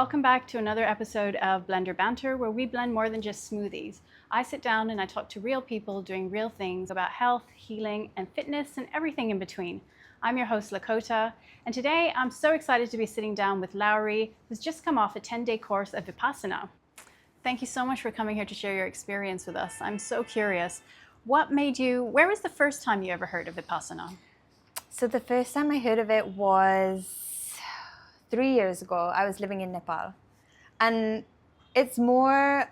welcome back to another episode of Blendr Banter, where we blend more than just smoothies. I sit down and I talk to real people doing real things about health, healing, and fitness, and everything in between. I'm your host, Lakota, and today I'm so excited to be sitting down with Lowri, who's just come off a 10-day course of Vipassana. Thank you so much for coming here to share your experience with us. I'm so curious. Where was the first time you ever heard of Vipassana? So the first time I heard of it was 3 years ago. I was living in Nepal, and it's more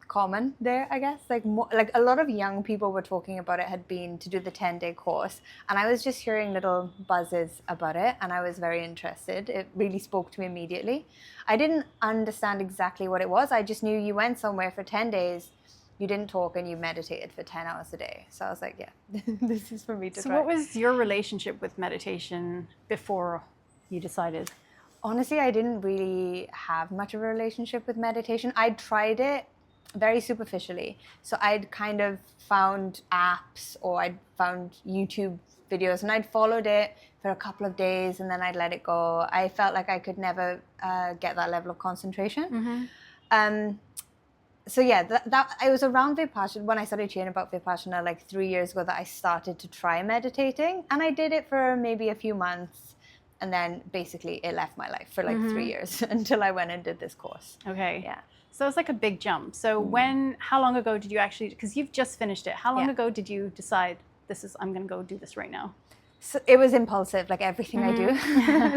common there, I guess. Like a lot of young people were talking about it, had been to do the 10-day course, and I was just hearing little buzzes about it, and I was very interested. It really spoke to me immediately. I didn't understand exactly what it was. I just knew you went somewhere for 10 days, you didn't talk, and you meditated for 10 hours a day. So I was like, yeah, this is for me to try. So what was your relationship with meditation before you decided? Honestly, I didn't really have much of a relationship with meditation. I tried it very superficially. So I'd kind of found apps or I'd found YouTube videos and I'd followed it for a couple of days and then I'd let it go. I felt like I could never get that level of concentration. Mm-hmm. So yeah, that it was around Vipassana, when I started hearing about Vipassana like 3 years ago, that I started to try meditating. And I did it for maybe a few months. And then basically it left my life for like 3 years until I went and did this course. Okay. Yeah. So it's like a big jump. So how long ago did you actually, because you've just finished it, how long ago did you decide I'm going to go do this right now? So it was impulsive, like everything I do,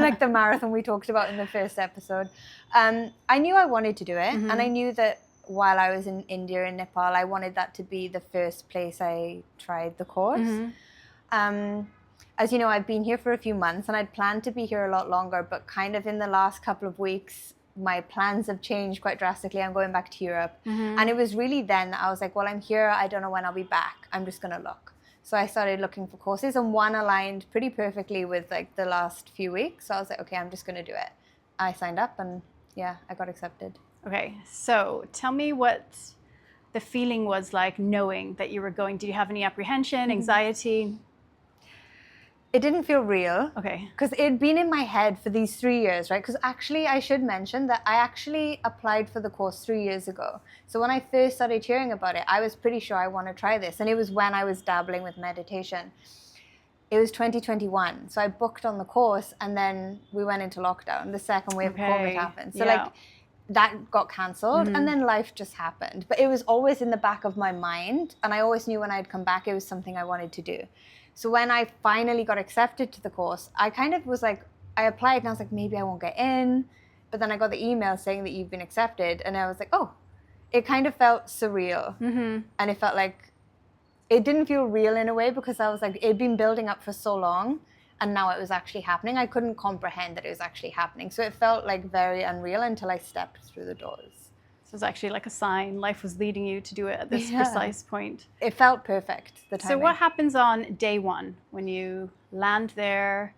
like the marathon we talked about in the first episode. I knew I wanted to do it. And I knew that while I was in India and Nepal, I wanted that to be the first place I tried the course. As you know, I've been here for a few months and I'd planned to be here a lot longer, but kind of in the last couple of weeks, my plans have changed quite drastically. I'm going back to Europe. And it was really then that I was like, well, I'm here. I don't know when I'll be back. I'm just going to look. So I started looking for courses and one aligned pretty perfectly with like the last few weeks. So I was like, okay, I'm just going to do it. I signed up and yeah, I got accepted. Okay. So tell me what the feeling was like knowing that you were going. Did you have any apprehension, anxiety? It didn't feel real. Okay. Because it had been in my head for these 3 years, right? Because actually, I should mention that I actually applied for the course 3 years ago. So when I first started hearing about it, I was pretty sure I want to try this. And it was when I was dabbling with meditation. It was 2021. So I booked on the course and then we went into lockdown. The second wave of COVID happened. So like that got cancelled and then life just happened. But it was always in the back of my mind. And I always knew when I'd come back, it was something I wanted to do. So when I finally got accepted to the course, I kind of was like, I applied and I was like, maybe I won't get in. But then I got the email saying that you've been accepted. And I was like, oh, it kind of felt surreal. And it felt like, it didn't feel real in a way because I was like, it'd been building up for so long. And now it was actually happening. I couldn't comprehend that it was actually happening. So it felt like very unreal until I stepped through the doors. So it's actually like a sign. Life was leading you to do it at this precise point. It felt perfect, the timing. So what happens on day one when you land there?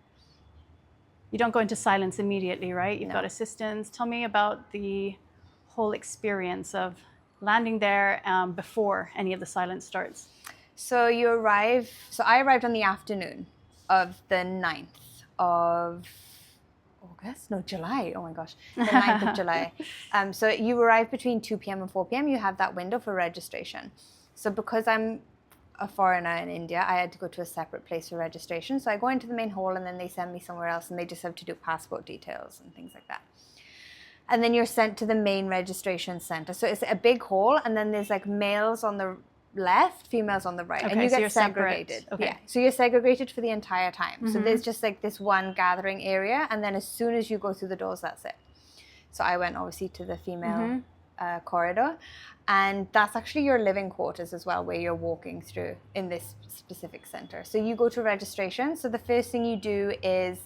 You don't go into silence immediately, right? You've got assistance. Tell me about the whole experience of landing there before any of the silence starts. So I arrived on the afternoon of the 9th of July. Oh my gosh, the 9th of July. So you arrive between 2 p.m. and 4 p.m. You have that window for registration. So because I'm a foreigner in India, I had to go to a separate place for registration. So I go into the main hall and then they send me somewhere else and they just have to do passport details and things like that. And then you're sent to the main registration center. So it's a big hall and then there's like males on the left, females on the right, and you get segregated. Okay. Yeah, so you're segregated for the entire time. So there's just like this one gathering area, and then as soon as you go through the doors, that's it. So I went obviously to the female corridor, and that's actually your living quarters as well, where you're walking through in this specific center. So you go to registration. So the first thing you do is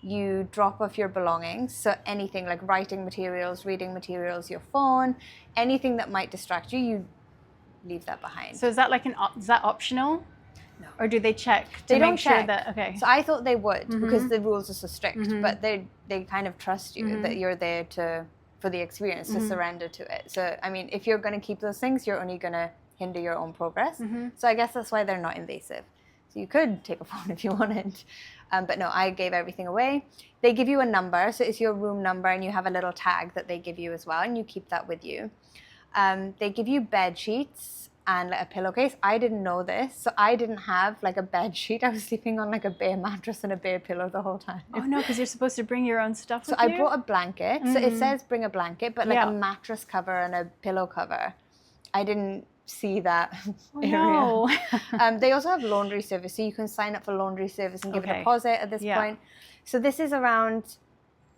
you drop off your belongings. So anything like writing materials, reading materials, your phone, anything that might distract you, you leave that behind. So is that like is that optional? No. Or do they check to they make don't sure check. that, okay. So I thought they would because the rules are so strict, but they kind of trust you that you're there for the experience, to surrender to it. So, I mean, if you're going to keep those things, you're only going to hinder your own progress. So I guess that's why they're not invasive. So you could take a phone if you wanted. But no, I gave everything away. They give you a number. So it's your room number, and you have a little tag that they give you as well, and you keep that with you. They give you bed sheets and like a pillowcase. I didn't know this, so I didn't have like a bed sheet. I was sleeping on like a bare mattress and a bare pillow the whole time. Oh no, because you're supposed to bring your own stuff with So you? I brought a blanket. So it says bring a blanket, but like Yeah. a mattress cover and a pillow cover. I didn't see that area. No. They also have laundry service, so you can sign up for laundry service and give a Okay. deposit at this Yeah. point. So this is around,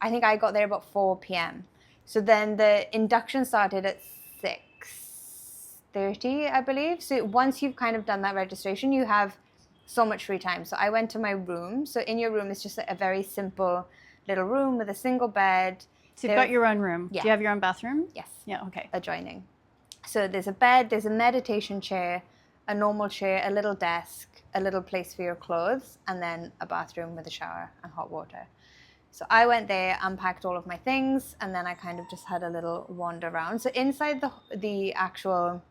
I think I got there about 4 p.m. So then the induction started at 6:30, I believe. So once you've kind of done that registration, you have so much free time. So I went to my room. So in your room, it's just a very simple little room with a single bed. So you've got your own room. Yeah. Do you have your own bathroom? Yes. Yeah, okay. Adjoining. So there's a bed, there's a meditation chair, a normal chair, a little desk, a little place for your clothes, and then a bathroom with a shower and hot water. So I went there, unpacked all of my things, and then I kind of just had a little wander around. So inside the actual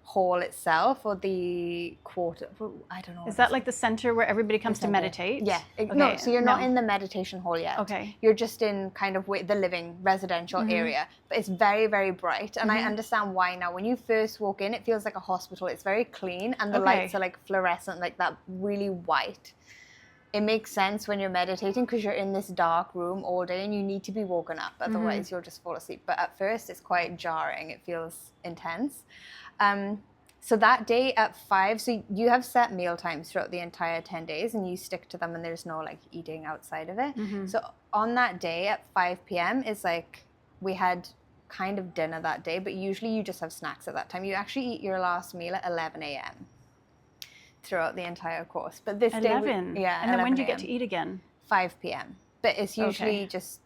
hall itself, or the quarter, I don't know. Is that like the center where everybody comes to meditate? Yeah. Okay. No, so you're not in the meditation hall yet. Okay. You're just in kind of the living residential area. But it's very, very bright. And I understand why now. When you first walk in, it feels like a hospital. It's very clean. And the lights are like fluorescent, like that really white. It makes sense when you're meditating because you're in this dark room all day and you need to be woken up. Otherwise, you'll just fall asleep. But at first, it's quite jarring. It feels intense. So that day at 5, so you have set meal times throughout the entire 10 days and you stick to them and there's no like eating outside of it. So on that day at 5 p.m. is like, we had kind of dinner that day, but usually you just have snacks at that time. You actually eat your last meal at 11 a.m. throughout the entire course. But this 11? day, yeah. And then when do you get 11 to eat again? 5 p.m. But it's usually just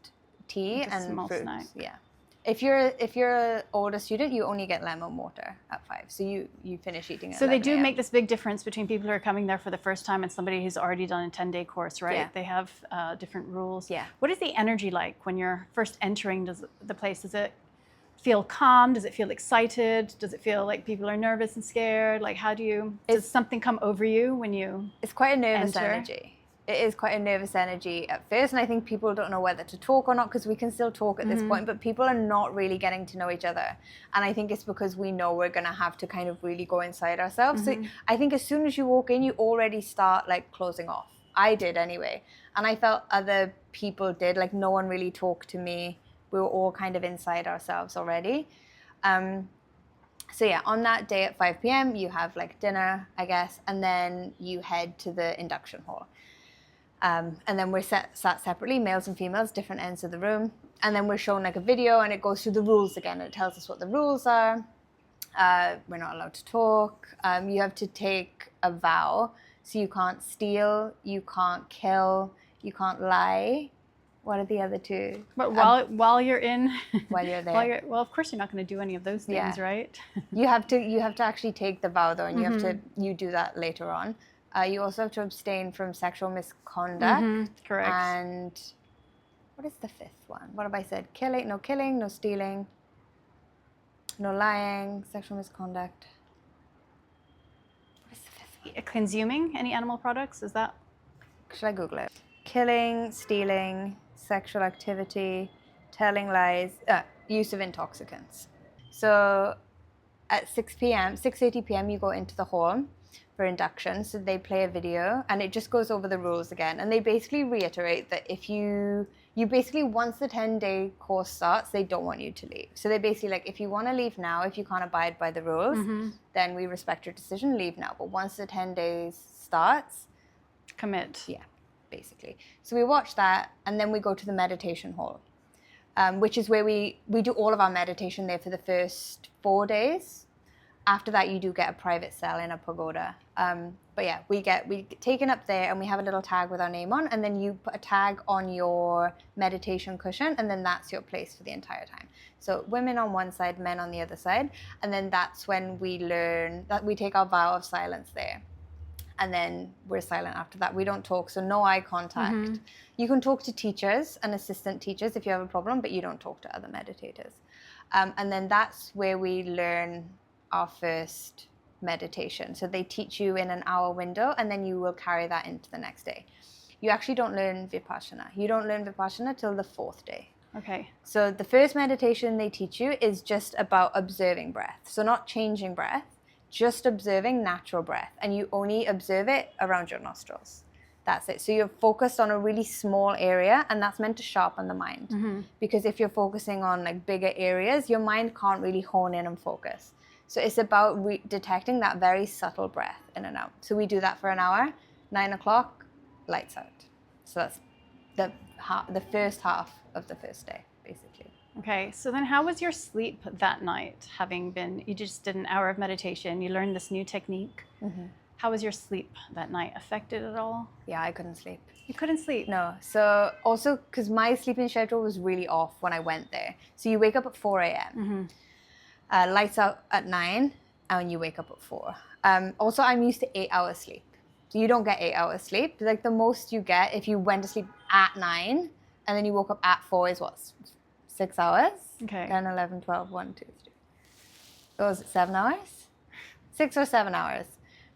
tea Just and small fruits. snack. Yeah. If you're an older student, you only get lemon water at 5. So you finish eating at So they 11 do a.m. make this big difference between people who are coming there for the first time and somebody who's already done a 10-day course, right? Yeah. They have different rules. Yeah. What is the energy like when you're first entering the place? Does it feel calm? Does it feel excited? Does it feel like people are nervous and scared? Like does something come over you when you It's quite a nervous enter? energy. It is quite a nervous energy at first, and I think people don't know whether to talk or not because we can still talk at this point, but people are not really getting to know each other. And I think it's because we know we're going to have to kind of really go inside ourselves. So I think as soon as you walk in, you already start like closing off. I did anyway. And I felt other people did, like no one really talked to me. We were all kind of inside ourselves already. So yeah, on that day at 5 p.m., you have like dinner, I guess, and then you head to the induction hall. And then we're sat separately, males and females, different ends of the room. And then we're shown like a video and it goes through the rules again. It tells us what the rules are. We're not allowed to talk. You have to take a vow. So you can't steal, you can't kill, you can't lie. What are the other two? But while you're in, While you're there. well, of course you're not going to do any of those things, Yeah. right? You have to actually take the vow though, and you do that later on. You also have to abstain from sexual misconduct. Correct. And what is the 5th one? What have I said? No killing, no stealing, no lying, sexual misconduct. What is the 5th one? Consuming any animal products, is that? Should I Google it? Killing, stealing, sexual activity, telling lies, use of intoxicants. So at 6:30 p.m. you go into the hall for induction. So they play a video and it just goes over the rules again. And they basically reiterate that if you basically, once the 10-day course starts, they don't want you to leave. So they basically like, if you want to leave now, if you can't abide by the rules, then we respect your decision, leave now. But once the 10 days starts, Commit. yeah, basically. So we watch that and then we go to the meditation hall, which is where we do all of our meditation there for the first 4 days. After that, you do get a private cell in a pagoda. But yeah, we get taken up there and we have a little tag with our name on, and then you put a tag on your meditation cushion, and then that's your place for the entire time. So women on one side, men on the other side, and then that's when we learn that we take our vow of silence there. And then we're silent after that. We don't talk, so no eye contact. You can talk to teachers and assistant teachers if you have a problem, but you don't talk to other meditators. And then that's where we learn our first meditation. So they teach you in an hour window, and then you will carry that into the next day. You actually don't learn Vipassana. You don't learn Vipassana till the 4th day. Okay. So the first meditation they teach you is just about observing breath. So not changing breath, just observing natural breath. And you only observe it around your nostrils. That's it. So you're focused on a really small area, and that's meant to sharpen the mind. Mm-hmm. Because if you're focusing on like bigger areas, your mind can't really hone in and focus. So it's about detecting that very subtle breath in and out. So we do that for an hour, 9 o'clock, lights out. So that's the first half of the first day, basically. Okay, so then how was your sleep that night? You just did an hour of meditation, you learned this new technique. Mm-hmm. How was your sleep that night? Affected at all? Yeah, I couldn't sleep. You couldn't sleep? No. So also because my sleeping schedule was really off when I went there. So you wake up at 4 a.m. Mm-hmm. Lights out at 9, and you wake up at 4. Also, I'm used to 8 hours sleep. So you don't get 8 hours sleep. Like the most you get if you went to sleep at 9 and then you woke up at 4 is what? 6 hours? Okay. 10, 11, 12, 1, 2, 3. Was it 7 hours? 6 or 7 hours.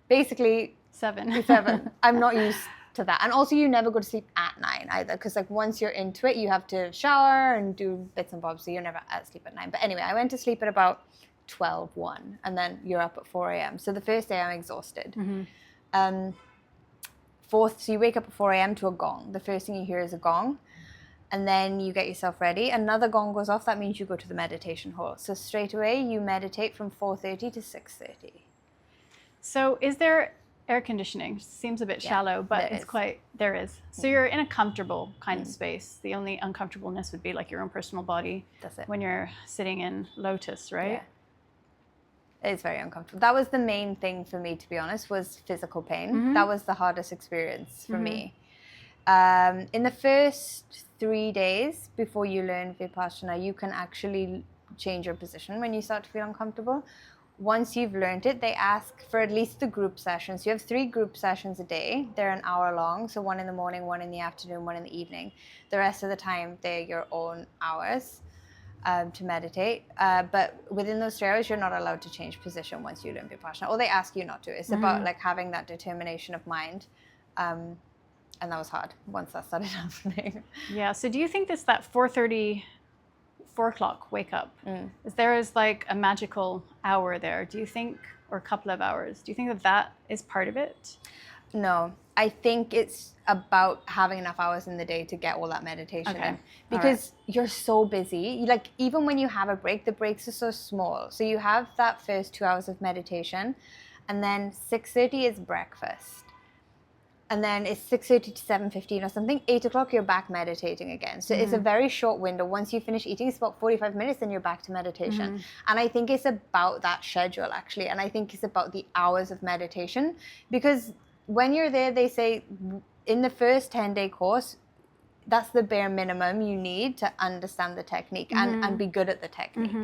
Basically, 7. 7. I'm not used to that. And also you never go to sleep at 9 either, because like once you're into it, you have to shower and do bits and bobs, so you're never asleep at 9. But anyway, I went to sleep at about 12, 1, and then you're up at 4 a.m. So the first day I'm exhausted. Mm-hmm. So you wake up at 4 a.m. to a gong. The first thing you hear is a gong. And then you get yourself ready. Another gong goes off. That means you go to the meditation hall. So straight away, you meditate from 4:30 to 6:30. So is there air conditioning? Seems a bit shallow, but there is. So you're in a comfortable kind of space. The only uncomfortableness would be like your own personal body. That's it. When you're sitting in lotus, right? Yeah. It's very uncomfortable. That was the main thing for me, to be honest, was physical pain. Mm-hmm. That was the hardest experience for me. In the first 3 days before you learn Vipassana, you can actually change your position when you start to feel uncomfortable. Once you've learned it, they ask for at least the group sessions. You have 3 group sessions a day. They're an hour long. So 1 in the morning, 1 in the afternoon, 1 in the evening. The rest of the time, they're your own hours to meditate. But within those 3 hours, you're not allowed to change position once you learn Vipassana. Or they ask you not to. It's about like having that determination of mind. And that was hard once that started happening. Yeah. So do you think that 4:30, 4 o'clock wake up, is like a magical hour there? Do you think, or a couple of hours? Do you think that is part of it? No, I think it's about having enough hours in the day to get all that meditation in. Because you're so busy. Like even when you have a break, the breaks are so small. So you have that first 2 hours of meditation, and then 6:30 is breakfast. And then it's 6:30 to 7:15 or something. 8 o'clock, you're back meditating again. So it's a very short window. Once you finish eating, it's about 45 minutes, then you're back to meditation. And I think it's about that schedule, actually. And I think it's about the hours of meditation. Because when you're there, they say in the first 10-day course, that's the bare minimum you need to understand the technique and be good at the technique.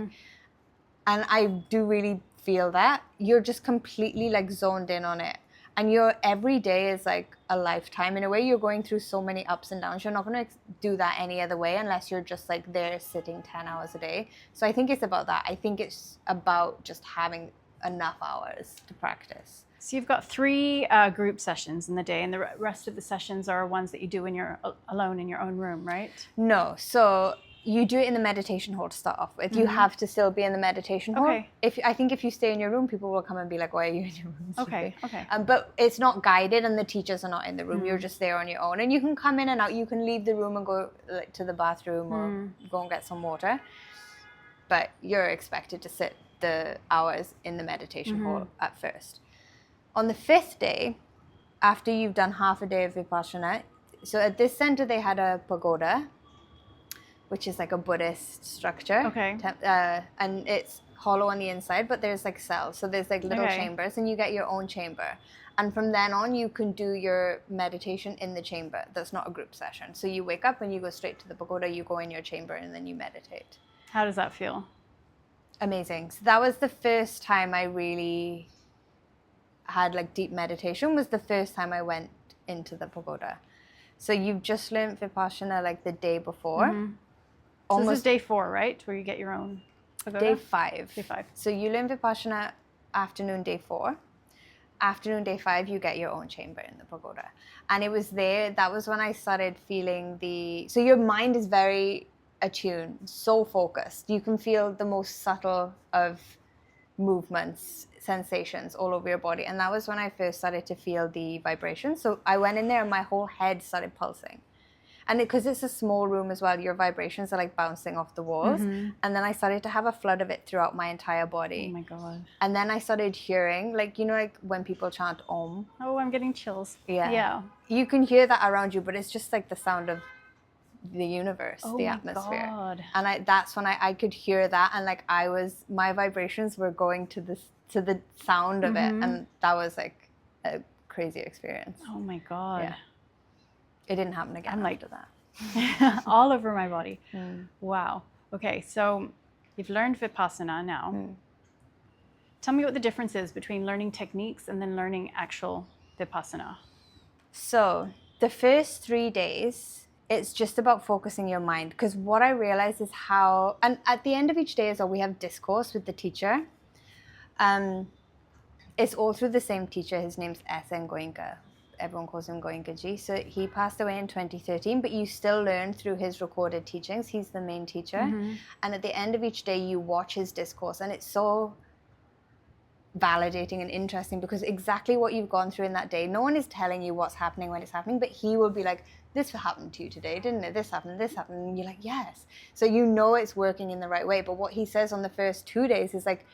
And I do really feel that. You're just completely like zoned in on it. And every day is like a lifetime. In a way, you're going through so many ups and downs. You're not going to do that any other way unless you're just like there sitting 10 hours a day. So I think it's about that. I think it's about just having enough hours to practice. So you've got 3 group sessions in the day, and the rest of the sessions are ones that you do when you're alone in your own room, right? No. So you do it in the meditation hall to start off with. You have to still be in the meditation hall. I think if you stay in your room, people will come and be like, why are you in your room? Okay. But it's not guided, and the teachers are not in the room. You're just there on your own. And you can come in and out. You can leave the room and go to the bathroom or go and get some water. But you're expected to sit the hours in the meditation hall at first. On the 5th day, after you've done half a day of Vipassana, so at this center they had a pagoda, which is like a Buddhist structure. And it's hollow on the inside, but there's like cells. So there's like little chambers, and you get your own chamber. And from then on, you can do your meditation in the chamber. That's not a group session. So you wake up and you go straight to the pagoda, you go in your chamber, and then you meditate. How does that feel? Amazing. So that was the first time I really had like deep meditation. Was the first time I went into the pagoda. So you've just learned Vipassana like the day before. So this is day 4, right? Where you get your own pagoda? Day 5. Day 5. So you learn Vipassana afternoon day 4. Afternoon day 5, you get your own chamber in the pagoda. And it was there, that was when I started feeling so your mind is very attuned, so focused. You can feel the most subtle of movements, sensations all over your body. And that was when I first started to feel the vibrations. So I went in there and my whole head started pulsing. And because it's a small room as well, your vibrations are like bouncing off the walls. And then I started to have a flood of it throughout my entire body. Oh my God. And then I started hearing, like, you know, like when people chant Om. Oh, I'm getting chills. Yeah. Yeah. You can hear that around you, but it's just like the sound of the universe, Oh the my atmosphere. God. And that's when I could hear that. And like my vibrations were going to the sound of it. And that was like a crazy experience. Oh my God. Yeah. It didn't happen again I'm like after that. all over my body. Wow. Okay, so you've learned Vipassana now. Tell me what the difference is between learning techniques and then learning actual Vipassana. So the first 3 days, it's just about focusing your mind. Because what I realized is and at the end of each day as well, we have discourse with the teacher. It's all through the same teacher. His name's S.N. Goenka. Everyone calls him Goenkaji. So he passed away in 2013, but you still learn through his recorded teachings. He's the main teacher. And at the end of each day, you watch his discourse. And it's so validating and interesting because exactly what you've gone through in that day, no one is telling you what's happening when it's happening, but he will be like, this happened to you today, didn't it? This happened. And you're like, yes. So you know it's working in the right way. But what he says on the first 2 days is like,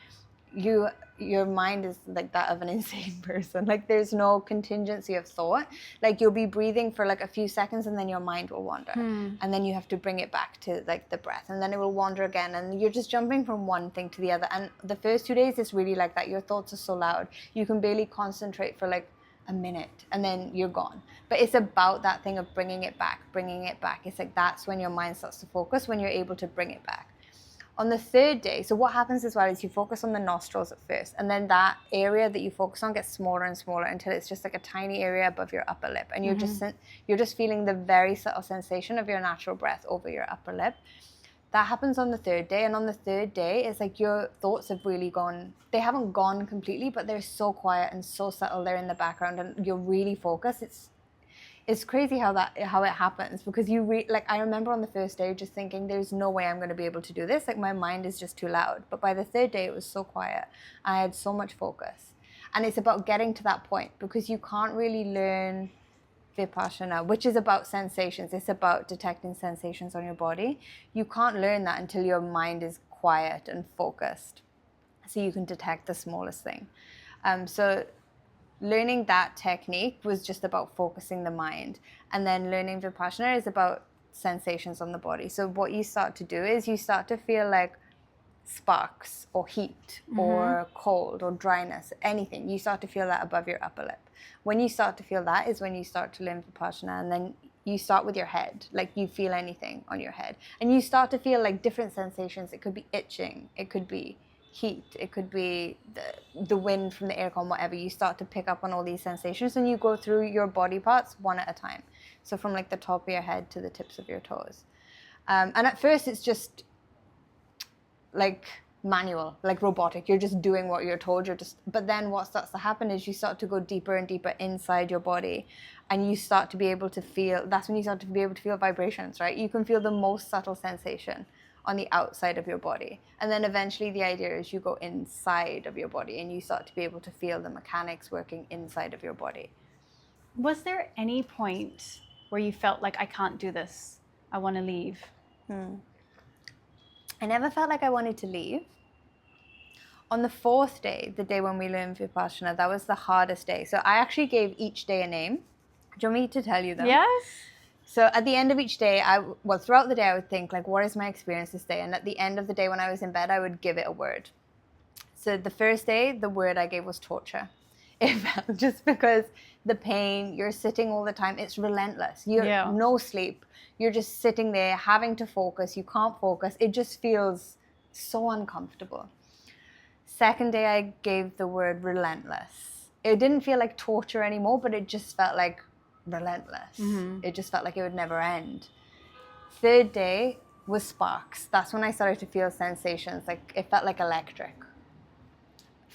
your mind is like that of an insane person. Like there's no contingency of thought. Like you'll be breathing for like a few seconds and then your mind will wander. And then you have to bring it back to like the breath and then it will wander again. And you're just jumping from one thing to the other. And the first 2 days is really like that. Your thoughts are so loud. You can barely concentrate for like a minute and then you're gone. But it's about that thing of bringing it back. It's like that's when your mind starts to focus, when you're able to bring it back. On the 3rd day, so what happens as well is you focus on the nostrils at first, and then that area that you focus on gets smaller and smaller until it's just like a tiny area above your upper lip, and you're just feeling the very subtle sensation of your natural breath over your upper lip. That happens on the 3rd day, and on the 3rd day, it's like your thoughts have really gone. They haven't gone completely, but they're so quiet and so subtle. They're in the background, and you're really focused. It's crazy how it happens because like I remember on the first day just thinking there's no way I'm going to be able to do this, like my mind is just too loud. But by the 3rd day it was so quiet. I had so much focus. And it's about getting to that point because you can't really learn Vipassana, which is about sensations. It's about detecting sensations on your body. You can't learn that until your mind is quiet and focused so you can detect the smallest thing. So learning that technique was just about focusing the mind. And then learning Vipassana is about sensations on the body. So what you start to do is you start to feel like sparks or heat or cold or dryness, anything. You start to feel that above your upper lip. When you start to feel that is when you start to learn Vipassana. And then you start with your head, like you feel anything on your head. And you start to feel like different sensations. It could be itching. It could be heat, it could be the wind from the aircon, whatever. You start to pick up on all these sensations and you go through your body parts one at a time. So from like the top of your head to the tips of your toes. And at first it's just like manual, like robotic. You're just doing what you're told. But then what starts to happen is you start to go deeper and deeper inside your body and you start to be able to feel, that's when you start to be able to feel vibrations, right? You can feel the most subtle sensation on the outside of your body. And then eventually the idea is you go inside of your body and you start to be able to feel the mechanics working inside of your body. Was there any point where you felt like, I can't do this, I want to leave? I never felt like I wanted to leave. On the 4th day, the day when we learned Vipassana, that was the hardest day. So I actually gave each day a name. Do you want me to tell you them? Yes. So at the end of each day, throughout the day, I would think, like, what is my experience this day? And at the end of the day, when I was in bed, I would give it a word. So the first day, the word I gave was torture. It felt just because the pain, you're sitting all the time, it's relentless. No sleep. You're just sitting there having to focus. You can't focus. It just feels so uncomfortable. Second day, I gave the word relentless. It didn't feel like torture anymore, but it just felt like relentless. It just felt like it would never end. 3rd day was sparks. That's when I started to feel sensations, like it felt like electric.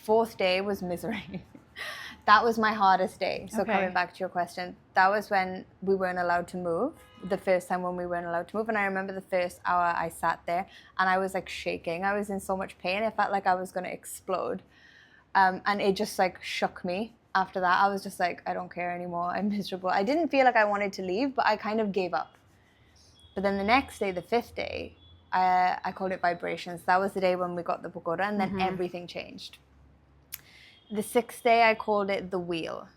4th day was misery. That was my hardest day. So coming back to your question, that was when we weren't allowed to move. The first time when we weren't allowed to move. And I remember the first hour I sat there and I was like shaking. I was in so much pain. It felt like I was going to explode. And it just like shook me. After that, I was just like, I don't care anymore. I'm miserable. I didn't feel like I wanted to leave, but I kind of gave up. But then the next day, the 5th day, I called it vibrations. That was the day when we got the pagoda, and then everything changed. The 6th day, I called it the wheel.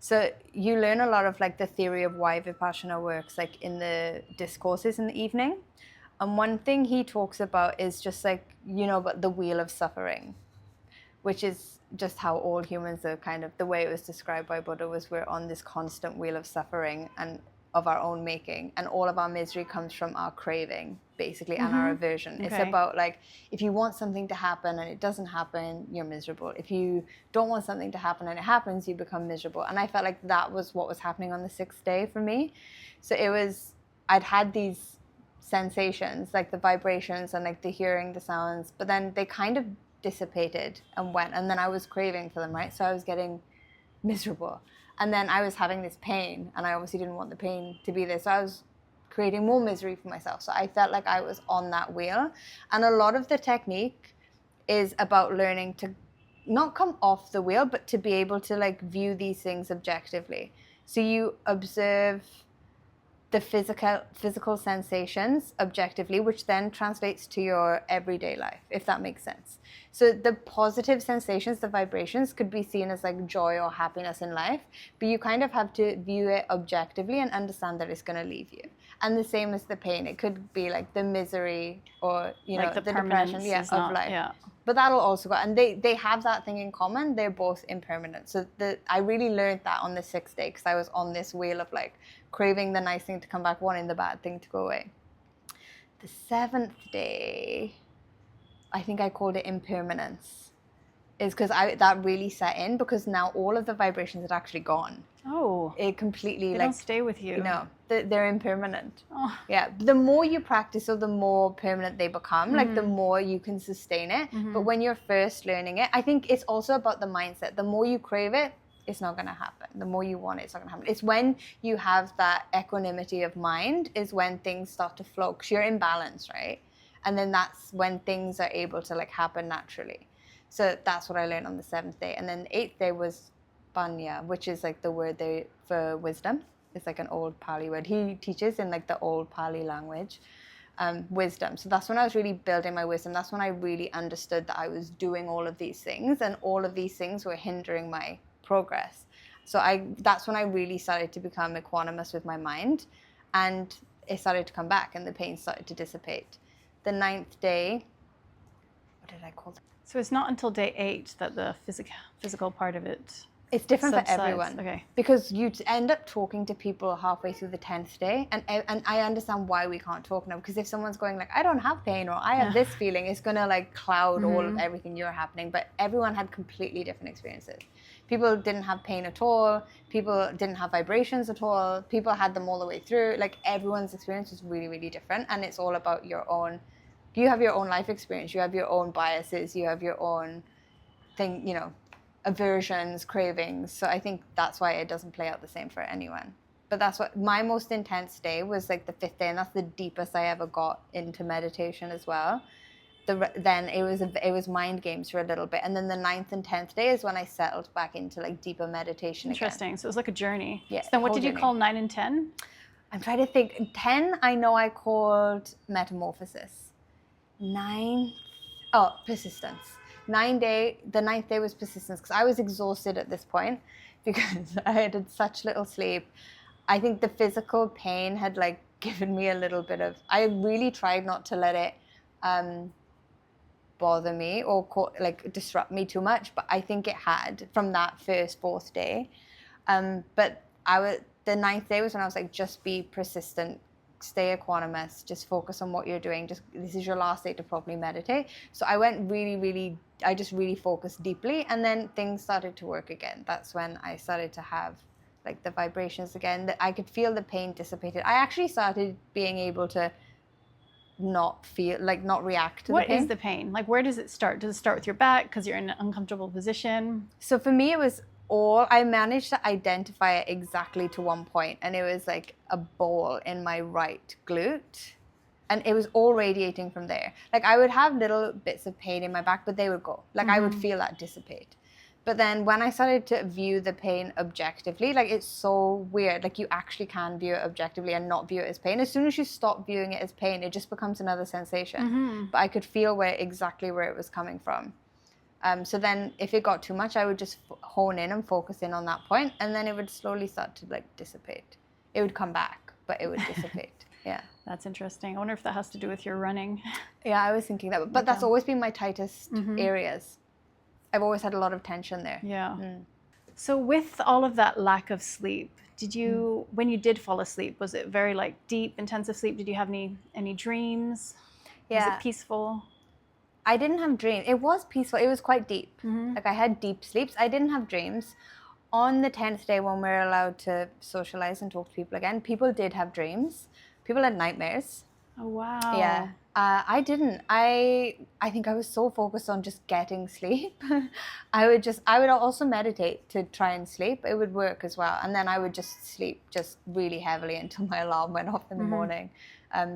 So you learn a lot of like the theory of why Vipassana works, like in the discourses in the evening. And one thing he talks about is just like, but the wheel of suffering, which is just how all humans are kind of, the way it was described by Buddha was we're on this constant wheel of suffering and of our own making, and all of our misery comes from our craving, basically, and our aversion. It's about like, if you want something to happen and it doesn't happen, you're miserable. If you don't want something to happen and it happens, you become miserable. And I felt like that was what was happening on the 6th day for me. So it was, I'd had these sensations, like the vibrations and like the hearing the sounds, but then they kind of dissipated and went, and then I was craving for them, right? So I was getting miserable. And then I was having this pain, and I obviously didn't want the pain to be there. So I was creating more misery for myself. So I felt like I was on that wheel. And a lot of the technique is about learning to not come off the wheel, but to be able to like view these things objectively. So you observe the physical sensations objectively, which then translates to your everyday life, if that makes sense. So the positive sensations, the vibrations, could be seen as like joy or happiness in life, but you kind of have to view it objectively and understand that it's going to leave you. And the same as the pain. It could be like the misery or, like the depression of life. Yeah. But that'll also go, and they have that thing in common. They're both impermanent. So I really learned that on the 6th day, because I was on this wheel of like craving the nice thing to come back, wanting the bad thing to go away. The 7th day, I think I called it impermanence, is because that really set in, because now all of the vibrations had actually gone. Oh. It completely, they don't stay with you. They're impermanent. Oh. Yeah. The more you practice, or the more permanent they become, like the more you can sustain it. But when you're first learning it, I think it's also about the mindset. The more you crave it, it's not going to happen. The more you want it, it's not going to happen. It's when you have that equanimity of mind is when things start to flow, because you're in balance, right? And then that's when things are able to like happen naturally. So that's what I learned on the 7th day. And then the 8th day was Panya, which is like the word for wisdom. It's like an old Pali word. He teaches in like the old Pali language, wisdom. So that's when I was really building my wisdom. That's when I really understood that I was doing all of these things, and all of these things were hindering my progress. So that's when I really started to become equanimous with my mind, and it started to come back, and the pain started to dissipate. The 9th day, what did I call that? So it's not until day 8 that the physical part of it. It's different subsides. For everyone. Okay. Because you end up talking to people halfway through the 10th day, and I understand why we can't talk now. Because if someone's going like, I don't have pain, or I have this feeling, it's gonna like cloud all of everything you're happening. But everyone had completely different experiences. People didn't have pain at all. People didn't have vibrations at all. People had them all the way through. Like everyone's experience was really, really different, and it's all about your own. You have your own life experience. You have your own biases. You have your own thing. Aversions, cravings. So I think that's why it doesn't play out the same for anyone. But that's what my most intense day was, like the 5th day, and that's the deepest I ever got into meditation as well. Then it was mind games for a little bit, and then the 9th and 10th day is when I settled back into like deeper meditation. Interesting. Again. So it was like a journey. Yeah. So then what did you call 9 and 10? I'm trying to think. 10 I know I called metamorphosis. 9, persistence. The 9th day was persistence, because I was exhausted at this point because I had such little sleep. I think the physical pain had like given me a little bit of, I really tried not to let it bother me or disrupt me too much, but I think it had from that first 4th day. But the 9th day was when I was like, just be persistent, stay equanimous, just focus on what you're doing. This is your last day to properly meditate. So I went I just really focused deeply, and then things started to work again. That's when I started to have like the vibrations again, that I could feel the pain dissipated. I actually started being able to not react to What the pain. is the pain? Like, where does it start? Does it start with your back because you're in an uncomfortable position? So for me, it was I managed to identify it exactly to one point, and it was like a ball in my right glute, and it was all radiating from there. Like I would have little bits of pain in my back, but they would go. Like I would feel that dissipate. But then when I started to view the pain objectively, like it's so weird. Like you actually can view it objectively and not view it as pain. As soon as you stop viewing it as pain, it just becomes another sensation. But I could feel exactly where it was coming from. So then if it got too much, I would just hone in and focus in on that point, and then it would slowly start to like dissipate. It would come back, but it would dissipate. Yeah. That's interesting. I wonder if that has to do with your running. Yeah, I was thinking that, but that's always been my tightest areas. I've always had a lot of tension there. Yeah. So with all of that lack of sleep, did you, when you did fall asleep, was it very like deep, intensive sleep? Did you have any dreams? Yeah. Was it peaceful? I didn't have dreams. It was peaceful. It was quite deep. Like I had deep sleeps. I didn't have dreams. On the 10th day when we were allowed to socialize and talk to people again, people did have dreams. People had nightmares. Oh, wow. Yeah. I didn't. I think I was so focused on just getting sleep. I would also meditate to try and sleep. It would work as well. And then I would just sleep just really heavily until my alarm went off in the morning.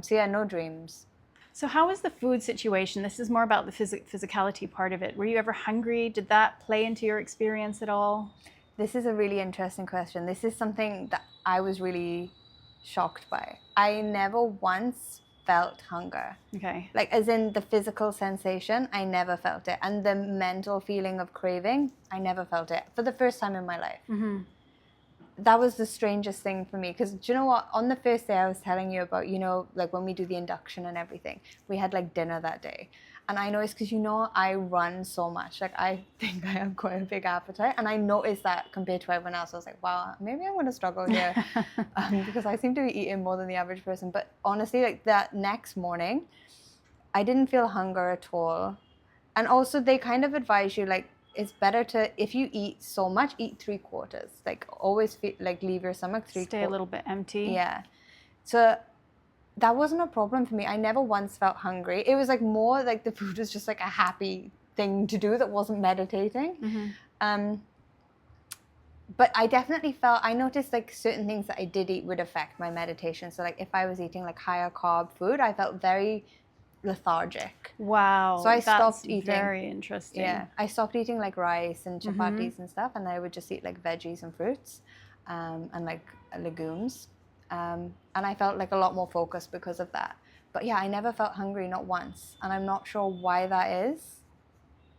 So yeah, no dreams. So how was the food situation? This is more about the physicality part of it. Were you ever hungry? Did that play into your experience at all? This is a really interesting question. This is something that I was really shocked by. I never once felt hunger. Okay. Like as in the physical sensation, I never felt it. And the mental feeling of craving, I never felt it for the first time in my life. That was the strangest thing for me, because do you know what, on the first day I was telling you about, you know, like when we do the induction and everything, we had like dinner that day, and I noticed, because you know I run so much, like I think I have quite a big appetite, and I noticed that compared to everyone else. I was like, wow, maybe I'm going to struggle here because I seem to be eating more than the average person. But honestly, like that next morning I didn't feel hunger at all. And also they kind of advise you, like, it's better to, if you eat so much, eat 3/4. Like always like leave your stomach 3/4. Stay a little bit empty. Yeah. So that wasn't a problem for me. I never once felt hungry. It was like more like the food was just like a happy thing to do that wasn't meditating. But I definitely I noticed like certain things that I did eat would affect my meditation. So like if I was eating like higher carb food, I felt very lethargic. Wow. So I stopped eating. Very interesting. Yeah. I stopped eating like rice and chapatis and stuff, and I would just eat like veggies and fruits and like legumes. And I felt like a lot more focused because of that. But yeah, I never felt hungry, not once. And I'm not sure why that is,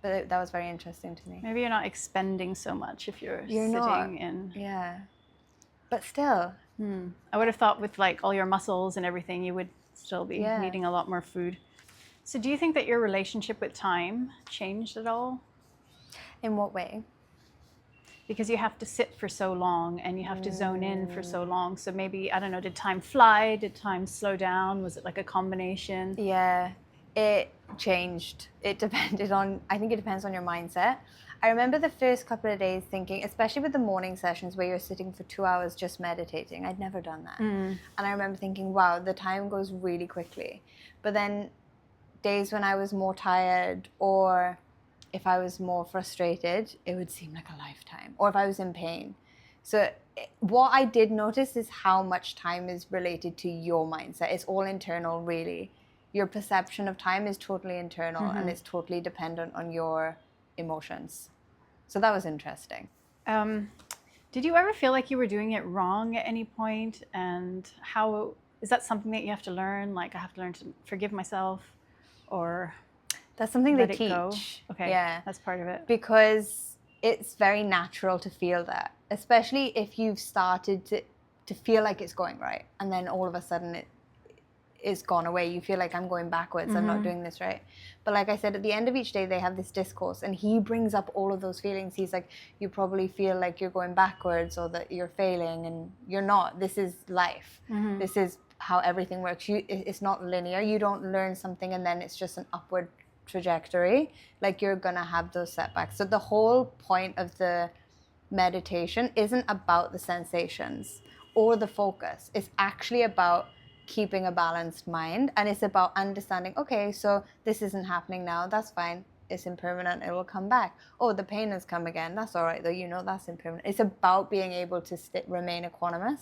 but that was very interesting to me. Maybe you're not expending so much if you're sitting not. in. Yeah. But still. I would have thought with like all your muscles and everything, you would still be needing a lot more food. So do you think that your relationship with time changed at all? In what way? Because you have to sit for so long and you have to zone in for so long. So maybe, I don't know, did time fly? Did time slow down? Was it like a combination? Yeah, it changed. It depended on, I think it depends on your mindset. I remember the first couple of days thinking, especially with the morning sessions where you're sitting for 2 hours just meditating. I'd never done that. And I remember thinking, wow, the time goes really quickly. But then days when I was more tired, or if I was more frustrated, it would seem like a lifetime, or if I was in pain. So what I did notice is how much time is related to your mindset. It's all internal, really. Your perception of time is totally internal, and it's totally dependent on your emotions. So that was interesting. Did you ever feel like you were doing it wrong at any point? And how, is that something that you have to learn? Like, I have to learn to forgive myself, or that's something they let it teach. Go? Okay, yeah, that's part of it. Because it's very natural to feel that, especially if you've started to feel like it's going right, and then all of a sudden it's gone away. You feel like, I'm going backwards, I'm not doing this right. But like I said, at the end of each day they have this discourse, and he brings up all of those feelings. He's like, you probably feel like you're going backwards, or that you're failing, and you're not. This is life. This is how everything works. It's not linear. You don't learn something and then it's just an upward trajectory. Like, you're gonna have those setbacks. So the whole point of the meditation isn't about the sensations or the focus. It's actually about keeping a balanced mind. And it's about understanding, okay, so this isn't happening now, that's fine, it's impermanent, it will come back. Oh, the pain has come again, that's all right though, you know, that's impermanent. It's about being able to remain equanimous.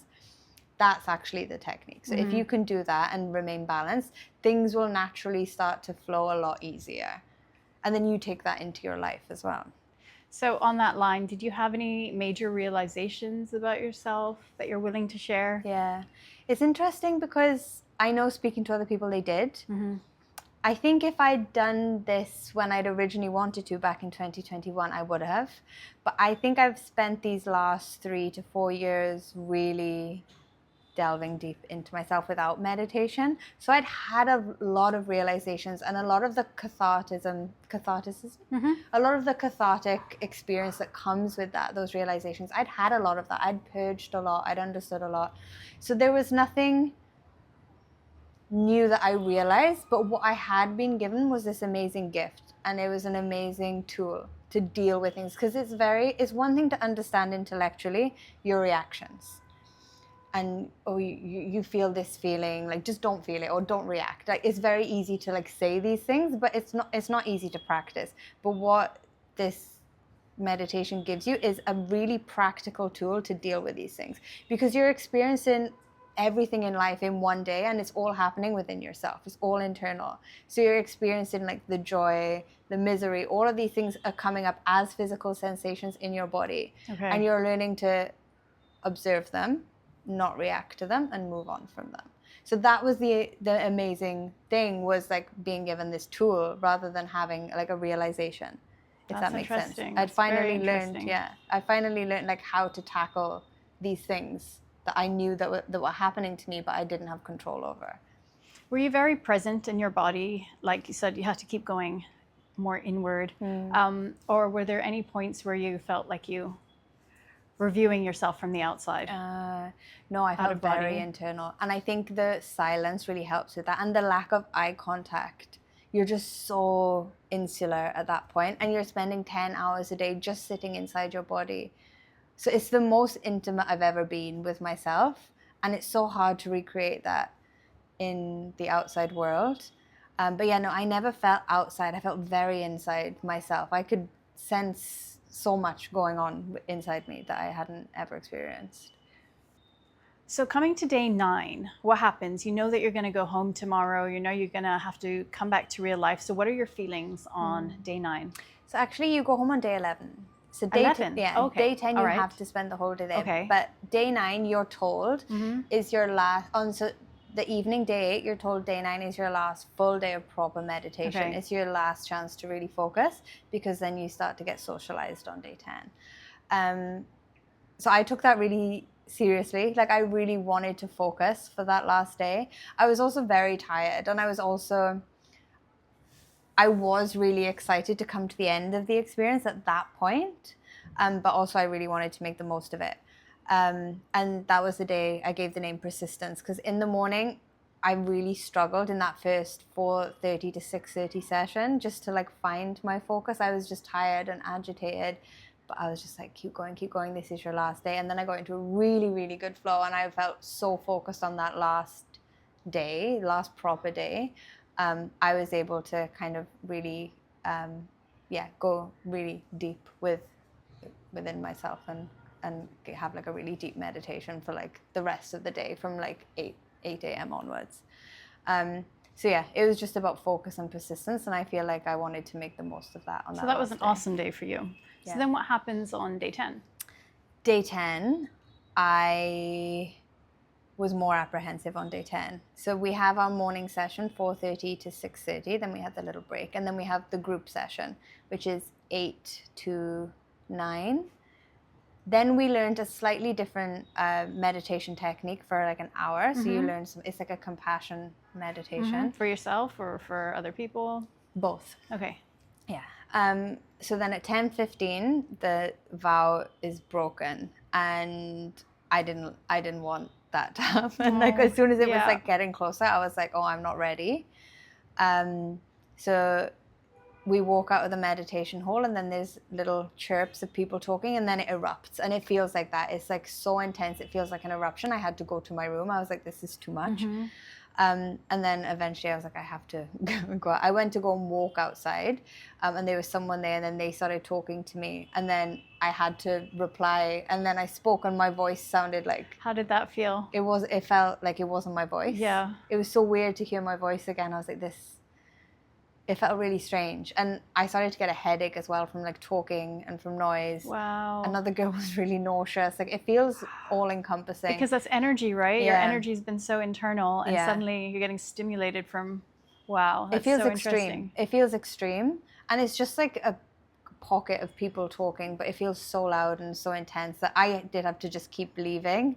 That's actually the technique. So if you can do that and remain balanced, things will naturally start to flow a lot easier. And then you take that into your life as well. So on that line, did you have any major realizations about yourself that you're willing to share? Yeah. It's interesting because I know, speaking to other people, they did. I think if I'd done this when I'd originally wanted to back in 2021, I would have. But I think I've spent these last 3 to 4 years really delving deep into myself without meditation. So I'd had a lot of realizations and a lot of the catharticism, a lot of the cathartic experience that comes with that, those realizations. I'd had a lot of that. I'd purged a lot. I'd understood a lot. So there was nothing new that I realized, but what I had been given was this amazing gift, and it was an amazing tool to deal with things, because it's one thing to understand intellectually your reactions. And you feel this feeling, like just don't feel it or don't react. Like it's very easy to like say these things, but it's not easy to practice. But what this meditation gives you is a really practical tool to deal with these things, because you're experiencing everything in life in one day, and it's all happening within yourself. It's all internal. So you're experiencing like the joy, the misery, all of these things are coming up as physical sensations in your body. Okay. And you're learning to observe them, not react to them, and move on from them. So that was the amazing thing, was like being given this tool rather than having like a realization, if that makes sense. I finally learned like how to tackle these things that I knew that were happening to me, but I didn't have control over. Were you very present in your body? Like you said, you had to keep going more inward. Or were there any points where you felt like you were viewing yourself from the outside? No, I felt very internal. And I think the silence really helps with that. And the lack of eye contact. You're just so insular at that point, and you're spending 10 hours a day just sitting inside your body. So it's the most intimate I've ever been with myself. And it's so hard to recreate that in the outside world. But yeah, no, I never felt outside. I felt very inside myself. I could sense so much going on inside me that I hadn't ever experienced. So coming to day 9, what happens? You know that you're going to go home tomorrow. You know you're going to have to come back to real life. So what are your feelings on day 9? So actually you go home on day 11. So day 11? Day 10 you have to spend the whole day there. Okay. But day 9 you're told is your last. So the evening, day 8, you're told day 9 is your last full day of proper meditation. Okay. It's your last chance to really focus, because then you start to get socialized on day 10. So I took that really seriously. Like I really wanted to focus for that last day. I was also very tired, and I was really excited to come to the end of the experience at that point. But also I really wanted to make the most of it. And that was the day I gave the name Persistence, because in the morning I really struggled in that first 4:30 to 6:30 session just to like find my focus. I was just tired and agitated, but I was just like, keep going, this is your last day. And then I got into a really, really good flow, and I felt so focused on that last proper day. I was able to kind of really go really deep within myself and have like a really deep meditation for like the rest of the day from like 8 a.m. onwards. So yeah, it was just about focus and persistence, and I feel like I wanted to make the most of that on that. So that was an day. awesome day for you. Yeah. So then what happens on day 10? Day 10, I was more apprehensive on day 10. So we have our morning session, 4:30 to 6:30, then we have the little break, and then we have the group session, which is 8 to 9. Then we learned a slightly different meditation technique for like an hour. So you learn it's like a compassion meditation. For yourself or for other people? Both. Okay. Yeah. So then at 10:15, the vow is broken, and I didn't want that to happen. Like as soon as it was like getting closer, I was like, oh, I'm not ready. So we walk out of the meditation hall and then there's little chirps of people talking and then it erupts, and it feels like that. It's like so intense. It feels like an eruption. I had to go to my room. I was like, this is too much. Mm-hmm. And then eventually I was like, I have to go out. I went to go and walk outside, and there was someone there, and then they started talking to me, and then I had to reply, and then I spoke, and my voice sounded like... How did that feel? It felt like it wasn't my voice. Yeah. It was so weird to hear my voice again. I was like, it felt really strange. And I started to get a headache as well from like talking and from noise. Wow. Another girl was really nauseous. Like, it feels all encompassing. Because that's energy, right? Yeah. Your energy's been so internal, and Yeah. suddenly you're getting stimulated from, wow, that's It feels so extreme. interesting. It feels extreme. And it's just like a pocket of people talking, but it feels so loud and so intense that I did have to just keep leaving.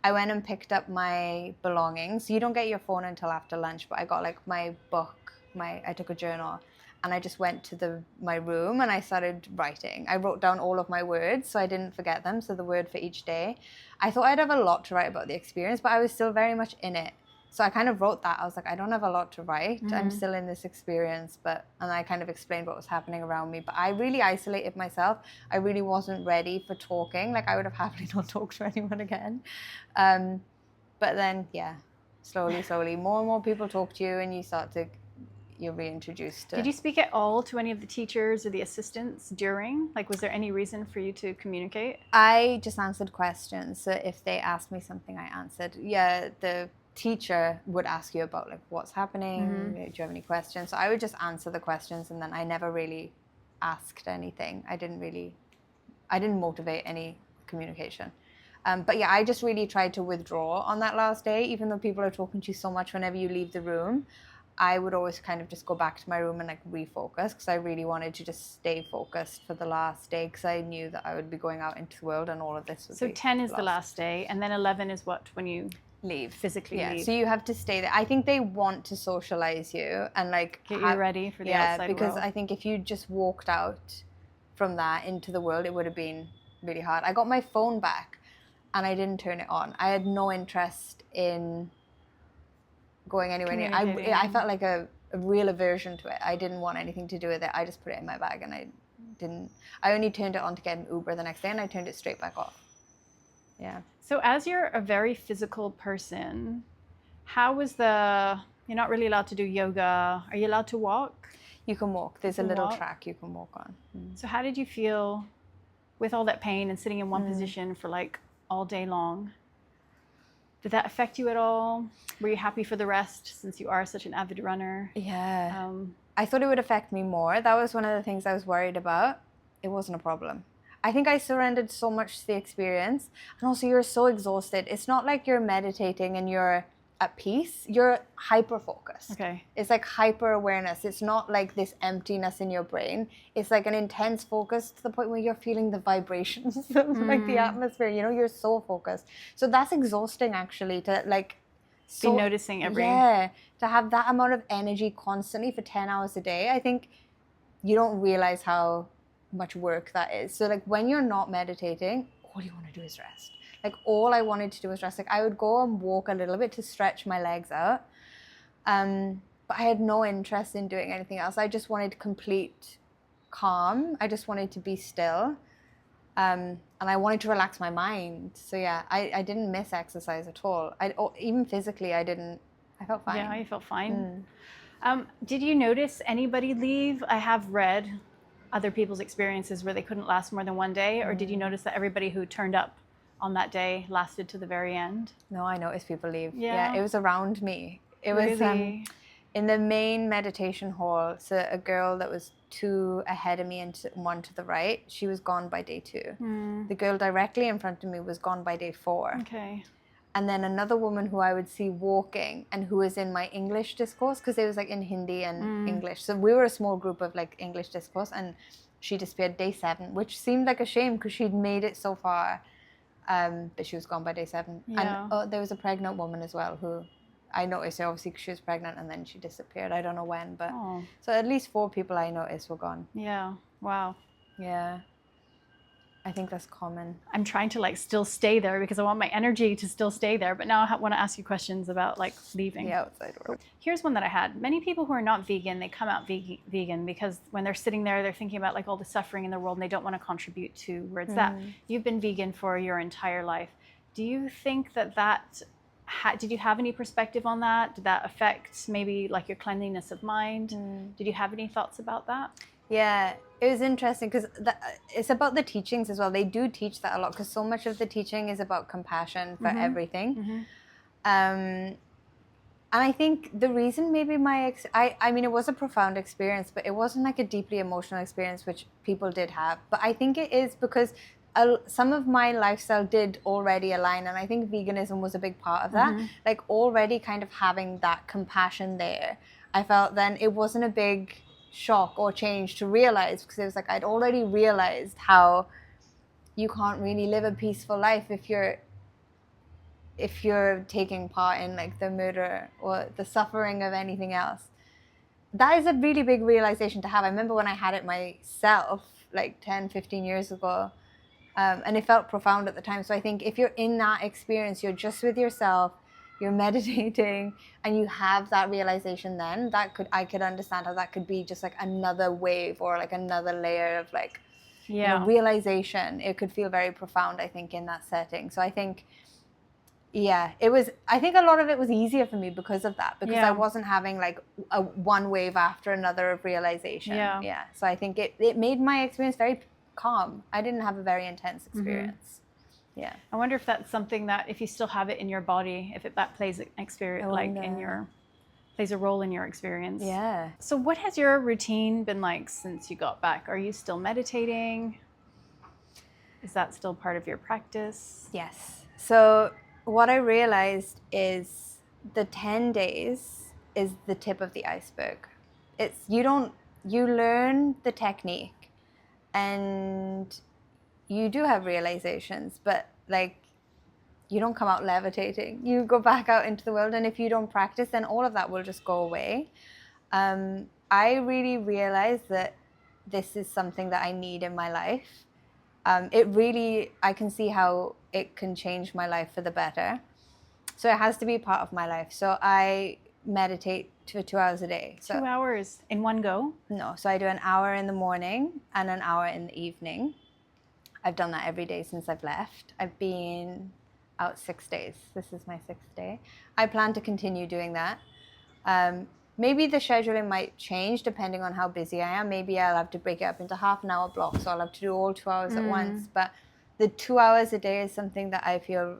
I went and picked up my belongings. You don't get your phone until after lunch, but I got like my book, I took a journal, and I just went to my room and I started writing. I wrote down all of my words so I didn't forget them, so the word for each day. I thought I'd have a lot to write about the experience, but I was still very much in it. So I kind of wrote that. I was like, I don't have a lot to write. Mm-hmm. I'm still in this experience, and I kind of explained what was happening around me. But I really isolated myself. I really wasn't ready for talking. Like, I would have happily not talked to anyone again. But then, yeah, slowly, more and more people talk to you, and you're reintroduced to... Did you speak at all to any of the teachers or the assistants during? Like, was there any reason for you to communicate? I just answered questions. So if they asked me something, I answered. Yeah, the teacher would ask you about like what's happening. Mm-hmm. Do you have any questions? So I would just answer the questions, and then I never really asked anything. I didn't motivate any communication. But yeah, I just really tried to withdraw on that last day. Even though people are talking to you so much whenever you leave the room, I would always kind of just go back to my room and like refocus, because I really wanted to just stay focused for the last day, because I knew that I would be going out into the world and all of this would So be 10 is lost. the last day, and then 11 is what, when you Leave. physically Yeah, leave? so you have to stay there. I think they want to socialize you and like Get you ready for the outside because world. I think if you just walked out from that into the world, it would have been really hard. I got my phone back and I didn't turn it on. I had no interest in going anywhere near. I felt like a real aversion to it. I didn't want anything to do with it. I just put it in my bag, and I only turned it on to get an Uber the next day, and I turned it straight back off. Yeah. So as you're a very physical person, you're not really allowed to do yoga. Are you allowed to walk? You can walk. There's a little track you can walk on. So how did you feel with all that pain and sitting in one position for like all day long? Did that affect you at all? Were you happy for the rest, since you are such an avid runner? Yeah. I thought it would affect me more. That was one of the things I was worried about. It wasn't a problem. I think I surrendered so much to the experience. And also, you're so exhausted. It's not like you're meditating and you're at peace. You're hyper-focused. Okay. It's like hyper-awareness. It's not like this emptiness in your brain. It's like an intense focus to the point where you're feeling the vibrations of like the atmosphere. You know, you're so focused. So that's exhausting, actually, to like... Be noticing every... Yeah, to have that amount of energy constantly for 10 hours a day. I think you don't realize how much work that is. So like when you're not meditating, all you want to do is rest. Like all I wanted to do was rest. Like I would go and walk a little bit to stretch my legs out. But I had no interest in doing anything else. I just wanted complete calm. I just wanted to be still. And I wanted to relax my mind. So yeah, I didn't miss exercise at all. Even physically, I felt fine. Yeah, you felt fine. Did you notice anybody leave? I have read other people's experiences where they couldn't last more than one day, or did you notice that everybody who turned up on that day lasted to the very end? No, I noticed people leave. Yeah, it was around me. It was in the main meditation hall. So a girl that was 2 ahead of me and 1 to the right, she was gone by day 2. The girl directly in front of me was gone by day 4. Okay. And then another woman who I would see walking and who was in my English discourse, because it was like in Hindi and English. So we were a small group of like English discourse, and she disappeared day 7, which seemed like a shame because she'd made it so far. But she was gone by day 7. Yeah. And there was a pregnant woman as well who I noticed, obviously, because she was pregnant, and then she disappeared. I don't know when, but so at least 4 people I noticed were gone. Yeah. Wow. Yeah. I think that's common. I'm trying to like still stay there because I want my energy to still stay there. But now I want to ask you questions about like leaving. The outside world. Here's one that I had. Many people who are not vegan, they come out vegan because when they're sitting there, they're thinking about like all the suffering in the world and they don't want to contribute towards that. You've been vegan for your entire life. Do you think that did you have any perspective on that? Did that affect maybe like your cleanliness of mind? Did you have any thoughts about that? Yeah, it was interesting because it's about the teachings as well. They do teach that a lot because so much of the teaching is about compassion for everything. And I think the reason maybe I mean, it was a profound experience, but it wasn't like a deeply emotional experience, which people did have. But I think it is because some of my lifestyle did already align. And I think veganism was a big part of that. Like already kind of having that compassion there. I felt then it wasn't a big shock or change to realize, because it was like I'd already realized how you can't really live a peaceful life if you're taking part in like the murder or the suffering of anything else. That is a really big realization to have. I remember when I had it myself like 10-15 years ago, and it felt profound at the time. So I think if you're in that experience, you're just with yourself, you're meditating, and you have that realization, then I could understand how that could be just like another wave or like another layer of like realization. It could feel very profound, I think, in that setting. So I think I think a lot of it was easier for me because of that, because I wasn't having like a one wave after another of realization. So I think it made my experience very calm. I didn't have a very intense experience. I wonder if that's something that if you still have it in your body, if that plays plays a role in your experience. So what has your routine been like since you got back? Are you still meditating? Is that still part of your practice? Yes. So what I realized is the 10 days is the tip of the iceberg. You learn the technique and you do have realizations, but like you don't come out levitating. You go back out into the world, and if you don't practice, then all of that will just go away. I really realized that this is something that I need in my life. I can see how it can change my life for the better. So it has to be part of my life. So I meditate for 2 hours a day. So 2 hours in one go? No, so I do an hour in the morning and an hour in the evening. I've done that every day since I've left. I've been out 6 days. This is my 6th day. I plan to continue doing that. Maybe the scheduling might change depending on how busy I am. Maybe I'll have to break it up into half an hour blocks, so I'll have to do all 2 hours at once. But the 2 hours a day is something that I feel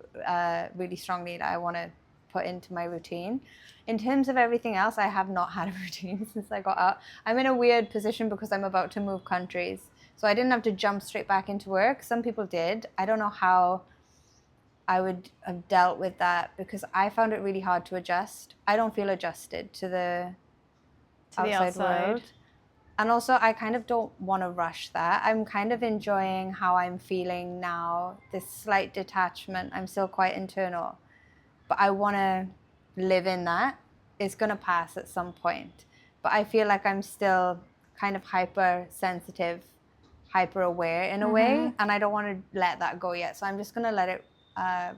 really strongly that I want to put into my routine. In terms of everything else, I have not had a routine since I got out. I'm in a weird position because I'm about to move countries. So I didn't have to jump straight back into work. Some people did. I don't know how I would have dealt with that because I found it really hard to adjust. I don't feel adjusted to the outside world. And also, I kind of don't want to rush that. I'm kind of enjoying how I'm feeling now, this slight detachment. I'm still quite internal, but I want to live in that. It's going to pass at some point. But I feel like I'm still kind of hypersensitive, hyper aware in a way, and I don't want to let that go yet. So I'm just going to let it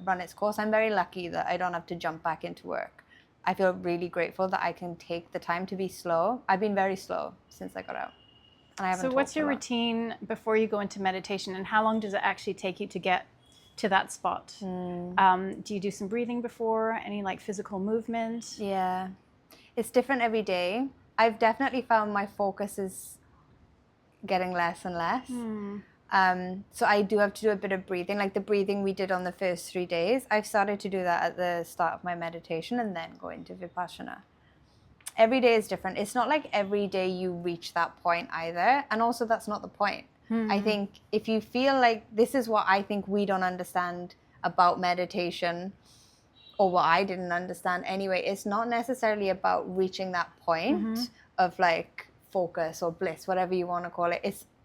run its course. I'm very lucky that I don't have to jump back into work. I feel really grateful that I can take the time to be slow. I've been very slow since I got out. And I haven't So what's your routine before you go into meditation, and how long does it actually take you to get to that spot? Do you do some breathing before? Any like physical movement? Yeah, it's different every day. I've definitely found my focus is getting less and less. So I do have to do a bit of breathing, like the breathing we did on the first 3 days. I've started to do that at the start of my meditation and then go into Vipassana. Every day is different. It's not like every day you reach that point either. And also that's not the point. I think if you feel like this is what I think we don't understand about meditation, or what I didn't understand anyway, it's not necessarily about reaching that point of like focus or bliss, whatever you want to call it.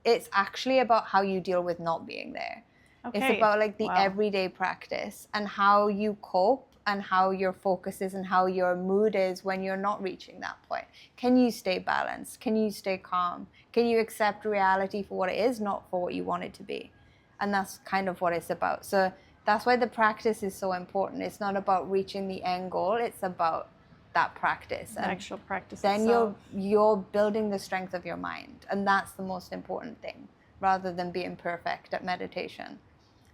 It's actually about how you deal with not being there. It's about like the everyday practice and how you cope and how your focus is and how your mood is when you're not reaching that point. Can you stay balanced? Can you stay calm? Can you accept reality for what it is, not for what you want it to be? And that's kind of what it's about. So that's why the practice is so important. It's not about reaching the end goal. It's about that practice. The actual practice then itself. you're building the strength of your mind. And that's the most important thing, rather than being perfect at meditation.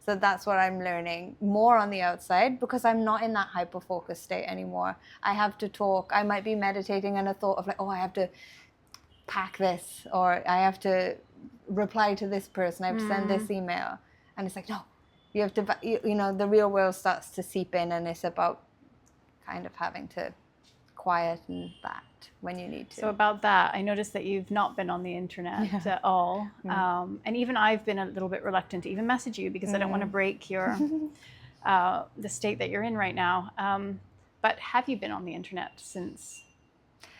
So that's what I'm learning more on the outside, because I'm not in that hyper-focused state anymore. I have to talk. I might be meditating and a thought of like, oh, I have to pack this, or I have to reply to this person, I have to send this email. And it's like, no, you have to, the real world starts to seep in, and it's about kind of having to quieten that when you need to. So about that, I noticed that you've not been on the internet at all. And even I've been a little bit reluctant to even message you, because I don't want to break your the state that you're in right now. But have you been on the internet since,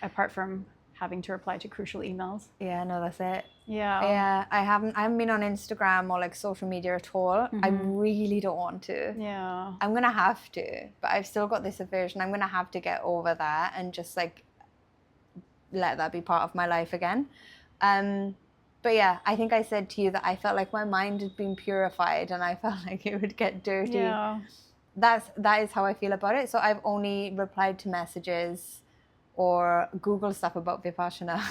apart from having to reply to crucial emails? Yeah, no, that's it. Yeah. I haven't been on Instagram or like social media at all. I really don't want to. Yeah. I'm gonna have to, but I've still got this aversion. I'm gonna have to get over that and just like let that be part of my life again. But yeah, I think I said to you that I felt like my mind had been purified and I felt like it would get dirty. Yeah. That is how I feel about it. So I've only replied to messages or Google stuff about Vipassana.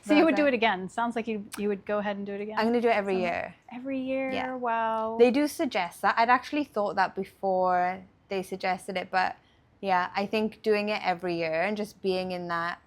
So you would do it again. Sounds like you would go ahead and do it again. I'm going to do it every year. Every year? Yeah. Wow. They do suggest that. I'd actually thought that before they suggested it, but yeah, I think doing it every year and just being in that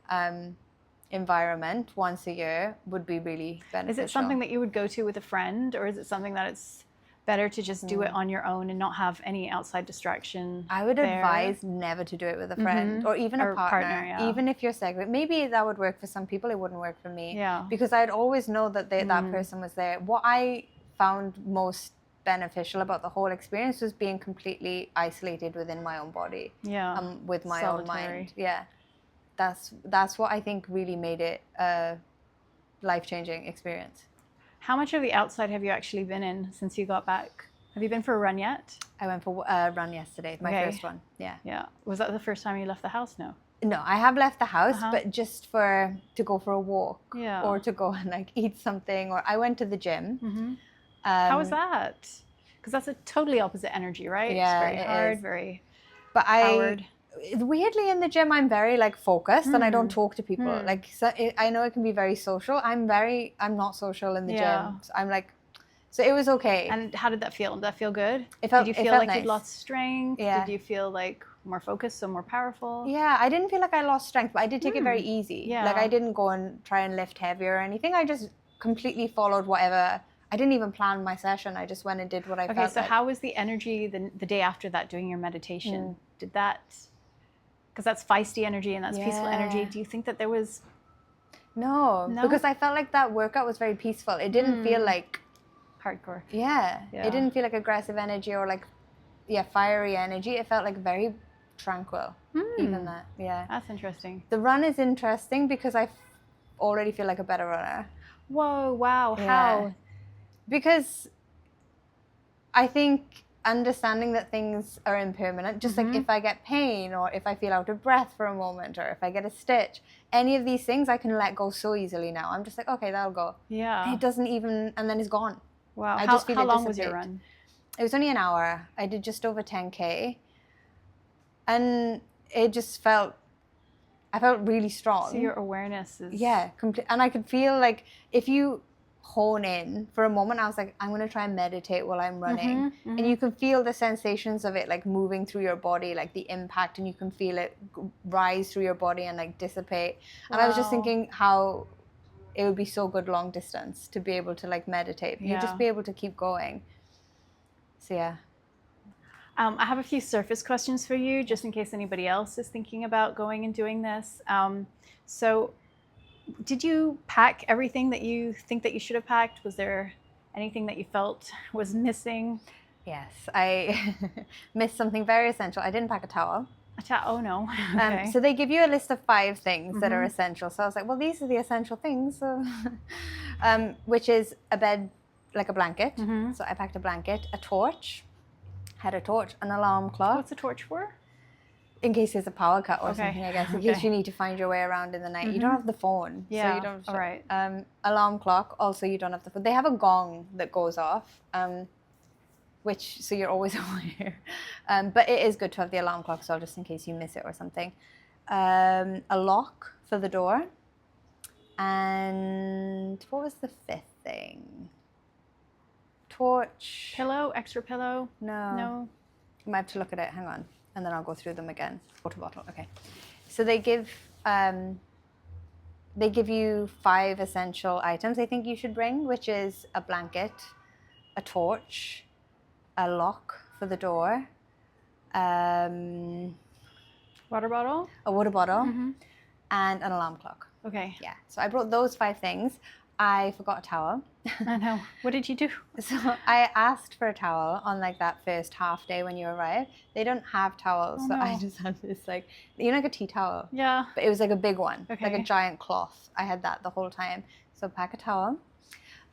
environment once a year would be really beneficial. Is it something that you would go to with a friend, or is it something that it's better to just do it on your own and not have any outside distraction? I would advise never to do it with a friend or even a partner. Yeah. Even if you're segregated. Maybe that would work for some people, it wouldn't work for me. Yeah. Because I'd always know that that person was there. What I found most beneficial about the whole experience was being completely isolated within my own body. Yeah. With my Solitary. own mind. Yeah. That's what I think really made it a life-changing experience. How much of the outside have you actually been in since you got back? Have you been for a run yet? I went for a run yesterday, my first one. Yeah. Yeah. Was that the first time you left the house? No. No, I have left the house, but just to go for a walk or to go and like eat something. Or I went to the gym. How was that? Because that's a totally opposite energy, right? Yeah, it's very hard, very powered. Weirdly in the gym, I'm very like focused and I don't talk to people. Like I know it can be very social. I'm not social in the gym. So I'm like, so it was okay. And how did that feel? Did that feel good? Did you feel like you'd lost strength? Yeah. Did you feel like more focused, so more powerful? Yeah, I didn't feel like I lost strength, but I did take it very easy. Yeah. Like I didn't go and try and lift heavier or anything. I just completely followed whatever. I didn't even plan my session. I just went and did what I felt like. Okay, so how was the energy the day after that, doing your meditation? Did that, because that's feisty energy and that's peaceful energy, do you think that there was... No, because I felt like that workout was very peaceful. It didn't feel like... hardcore. Yeah, it didn't feel like aggressive energy or like, fiery energy. It felt like very tranquil, even that, That's interesting. The run is interesting because I already feel like a better runner. Whoa, wow, Yeah. how? Because I think understanding that things are impermanent, just like if I get pain or if I feel out of breath for a moment or if I get a stitch, any of these things I can let go so easily now. I'm just like, okay, that'll go. Yeah. And it doesn't even, and then it's gone. Wow. I just feel how it long was your dissipate. run? It was only an hour. I did just over 10K. And it just I felt really strong. So your awareness is... Yeah, and I could feel like if you hone in for a moment, I was like, I'm going to try and meditate while I'm running. And you can feel the sensations of it like moving through your body, like the impact, and you can feel it rise through your body and like dissipate. And I was just thinking how it would be so good long distance to be able to like meditate. You'd just be able to keep going. So yeah. I have a few surface questions for you, just in case anybody else is thinking about going and doing this. So did you pack everything that you think that you should have packed? Was there anything that you felt was missing? Yes, I missed something very essential. I didn't pack a towel. Oh no. Okay. So they give you a list of 5 things that are essential. So I was like, well, these are the essential things. So, which is a bed, like a blanket. So I packed a blanket, a torch, had a torch, an alarm clock. What's a torch for? in case there's a power cut or Okay. something, I guess, in Okay. case you need to find your way around in the night. You don't have the phone, so Yeah. you don't have All right. alarm clock, also you don't have the phone. They have a gong that goes off, which, so you're always aware. But it is good to have the alarm clock, so just in case you miss it or something. A lock for the door. And what was the fifth thing? Torch. Pillow, extra pillow? No. I might have to look at it. Hang on. And then I'll go through them again. Water bottle. Okay. So they give you 5 essential items I think you should bring, which is a blanket, a torch, a lock for the door, Water bottle? a water bottle, and an alarm clock. Okay. Yeah. So I brought those 5 things. I forgot a towel. I know. What did you do? So I asked for a towel on like that first half day when you arrived. They don't have towels, so I just had this like, you know, like a tea towel. Yeah. But it was like a big one, like a Okay. giant cloth. I had that the whole time. So pack a towel.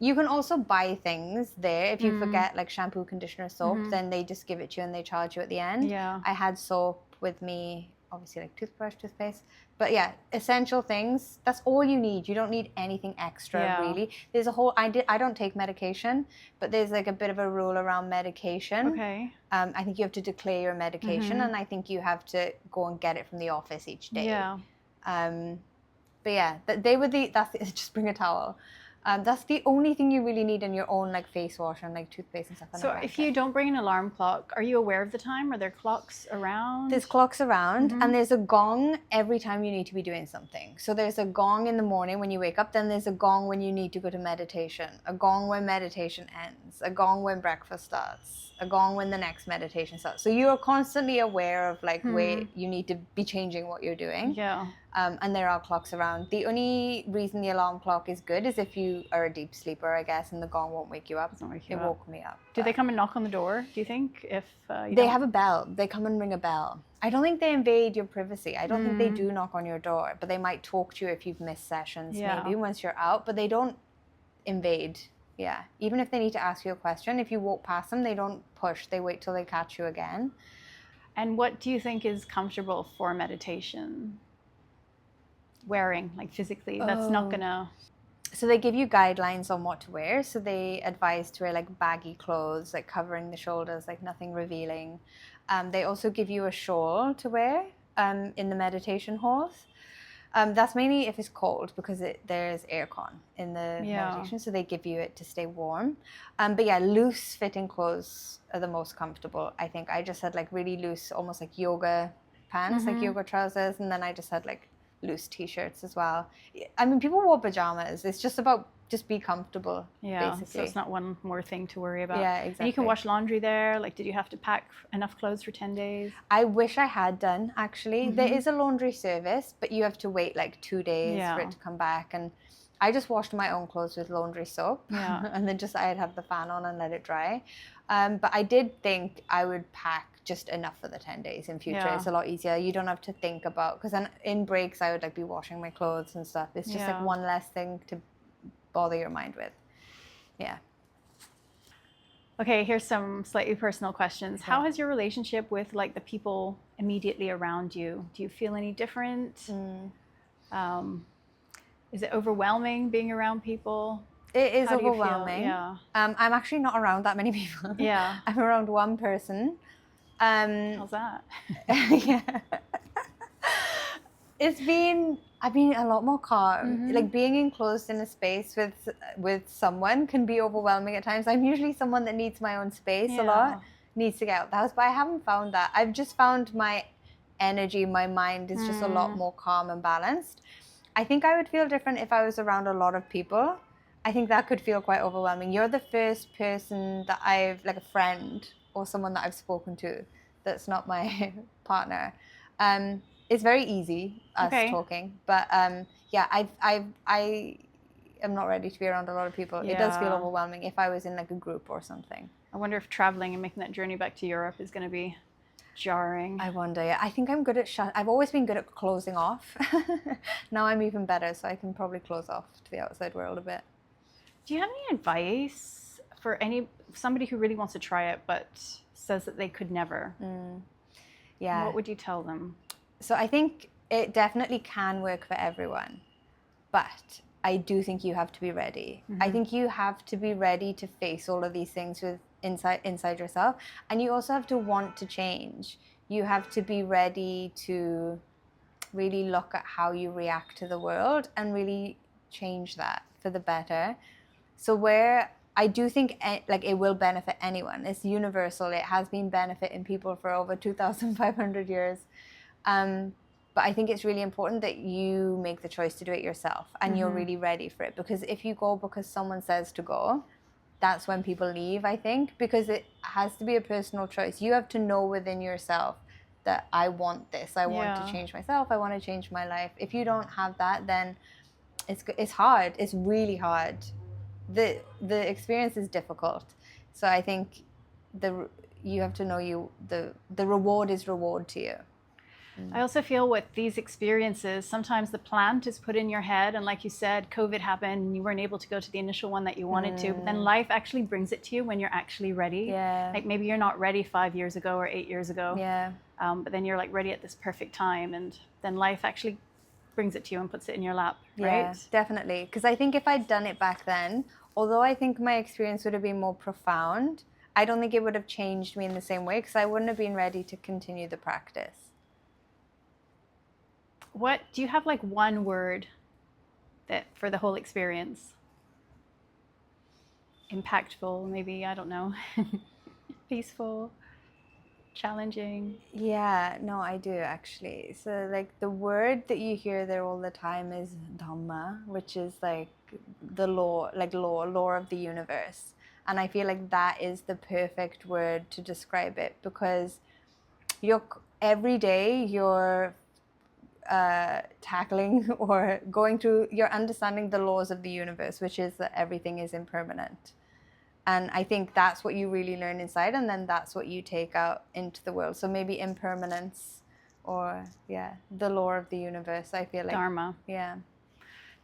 You can also buy things there. If you forget like shampoo, conditioner, soap, then they just give it to you and they charge you at the end. Yeah. I had soap with me, obviously like toothbrush, toothpaste. But yeah, essential things. That's all you need. You don't need anything extra, really. There's a whole. I don't take medication, but there's like a bit of a rule around medication. Okay. I think you have to declare your medication, and I think you have to go and get it from the office each day. Yeah. But yeah, just bring a towel. That's the only thing you really need in your own like face wash and like toothpaste and stuff. So if you don't bring an alarm clock, are you aware of the time? Are there clocks around? There's clocks around and there's a gong every time you need to be doing something. So there's a gong in the morning when you wake up, then there's a gong when you need to go to meditation, a gong when meditation ends, a gong when breakfast starts, a gong when the next meditation starts. So you are constantly aware of like where you need to be changing what you're doing. Yeah. And there are clocks around. The only reason the alarm clock is good is if you are a deep sleeper, I guess, and the gong won't wake you up. It woke me up. Do they come and knock on the door, do you think? If they have a bell. They come and ring a bell. I don't think they invade your privacy. I don't think they do knock on your door, but they might talk to you if you've missed sessions maybe once you're out, but they don't invade. Yeah. Even if they need to ask you a question, if you walk past them, they don't push. They wait till they catch you again. And what do you think is comfortable for meditation? Wearing, like physically, that's not gonna. So they give you guidelines on what to wear. So they advise to wear like baggy clothes, like covering the shoulders, like nothing revealing. They also give you a shawl to wear in the meditation halls. That's mainly if it's cold because there's aircon in the meditation, so they give you it to stay warm. But yeah, loose fitting clothes are the most comfortable, I think. I just had like really loose, almost like yoga pants, like yoga trousers, and then I just had like loose t-shirts as well. I mean, people wore pajamas. It's just about just be comfortable, basically. So it's not one more thing to worry about. Yeah, exactly. And you can wash laundry there. Like, did you have to pack enough clothes for 10 days? I wish I had done, actually. There is a laundry service, but you have to wait like 2 days for it to come back. And I just washed my own clothes with laundry soap. Yeah. And then I'd have the fan on and let it dry. But I did think I would pack just enough for the 10 days in future. It's a lot easier. You don't have to think about, because then in breaks I would like be washing my clothes and stuff. It's just like one less thing to bother your mind with. Yeah. Okay, here's some slightly personal questions. How has your relationship with like the people immediately around you? Do you feel any different? Is it overwhelming being around people? It is How do you overwhelming. feel? Yeah. I'm actually not around that many people. Yeah. I'm around one person. How's that? Yeah. I've been a lot more calm. Like being enclosed in a space with someone can be overwhelming at times. I'm usually someone that needs my own space a lot, needs to get out of the house, but I haven't found that. I've just found my energy, my mind is just a lot more calm and balanced. I think I would feel different if I was around a lot of people. I think that could feel quite overwhelming. You're the first person that like a friend or someone that I've spoken to that's not my partner. It's very easy us talking, but yeah, I am not ready to be around a lot of people. It does feel overwhelming if I was in like a group or something. I wonder if traveling and making that journey back to Europe is going to be jarring. I wonder. Yeah, I think I'm good at I've always been good at closing off. Now I'm even better, so I can probably close off to the outside world a bit. Do you have any advice for somebody who really wants to try it but says that they could never? Yeah. What would you tell them? So I think it definitely can work for everyone, but I do think you have to be ready. I think you have to be ready to face all of these things with inside yourself, and you also have to want to change. You have to be ready to really look at how you react to the world and really change that for the better. So where I do think like it will benefit anyone. It's universal. It has been benefiting people for over 2,500 years. But I think it's really important that you make the choice to do it yourself and you're really ready for it. Because if you go because someone says to go, that's when people leave, I think, because it has to be a personal choice. You have to know within yourself that I want this. I want to change myself. I want to change my life. If you don't have that, then it's hard. It's really hard. The experience is difficult. So I think you have to know the reward is reward to you. I also feel with these experiences, sometimes the plant is put in your head, and like you said, COVID happened and you weren't able to go to the initial one that you wanted to, but then life actually brings it to you when you're actually ready. Yeah. Like maybe you're not ready 5 years ago or 8 years ago. Yeah. But then you're like ready at this perfect time, and then life actually brings it to you and puts it in your lap, right? Yeah, definitely. Because I think if I'd done it back then, although I think my experience would have been more profound, I don't think it would have changed me in the same way because I wouldn't have been ready to continue the practice. What do you have like one word that for the whole experience? Impactful, maybe, I don't know. Peaceful, challenging. Yeah, no, I do actually. So like the word that you hear there all the time is Dhamma, which is like the law, like law of the universe. And I feel like that is the perfect word to describe it because every day you're tackling or going through, you're understanding the laws of the universe, which is that everything is impermanent. And I think that's what you really learn inside, and then that's what you take out into the world. So maybe impermanence or, the law of the universe, I feel like. Dharma. Yeah.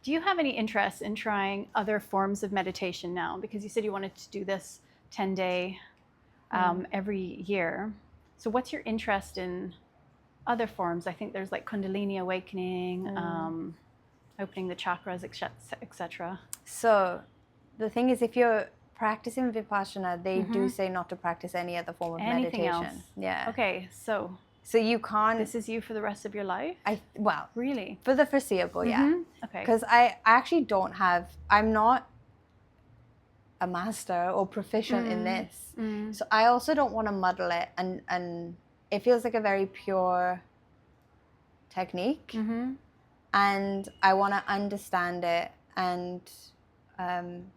Do you have any interest in trying other forms of meditation now? Because you said you wanted to do this 10-day every year. So what's your interest in other forms? I think there's like Kundalini awakening, opening the chakras, etc. So the thing is, if you're practicing Vipassana, they do say not to practice any other form of Anything meditation. else? Yeah. Okay, so you can't. This is you for the rest of your life? Well, really? For the foreseeable, yeah. Okay. Because I actually I'm not a master or proficient in this. So I also don't want to muddle it, and it feels like a very pure technique. And I want to understand it and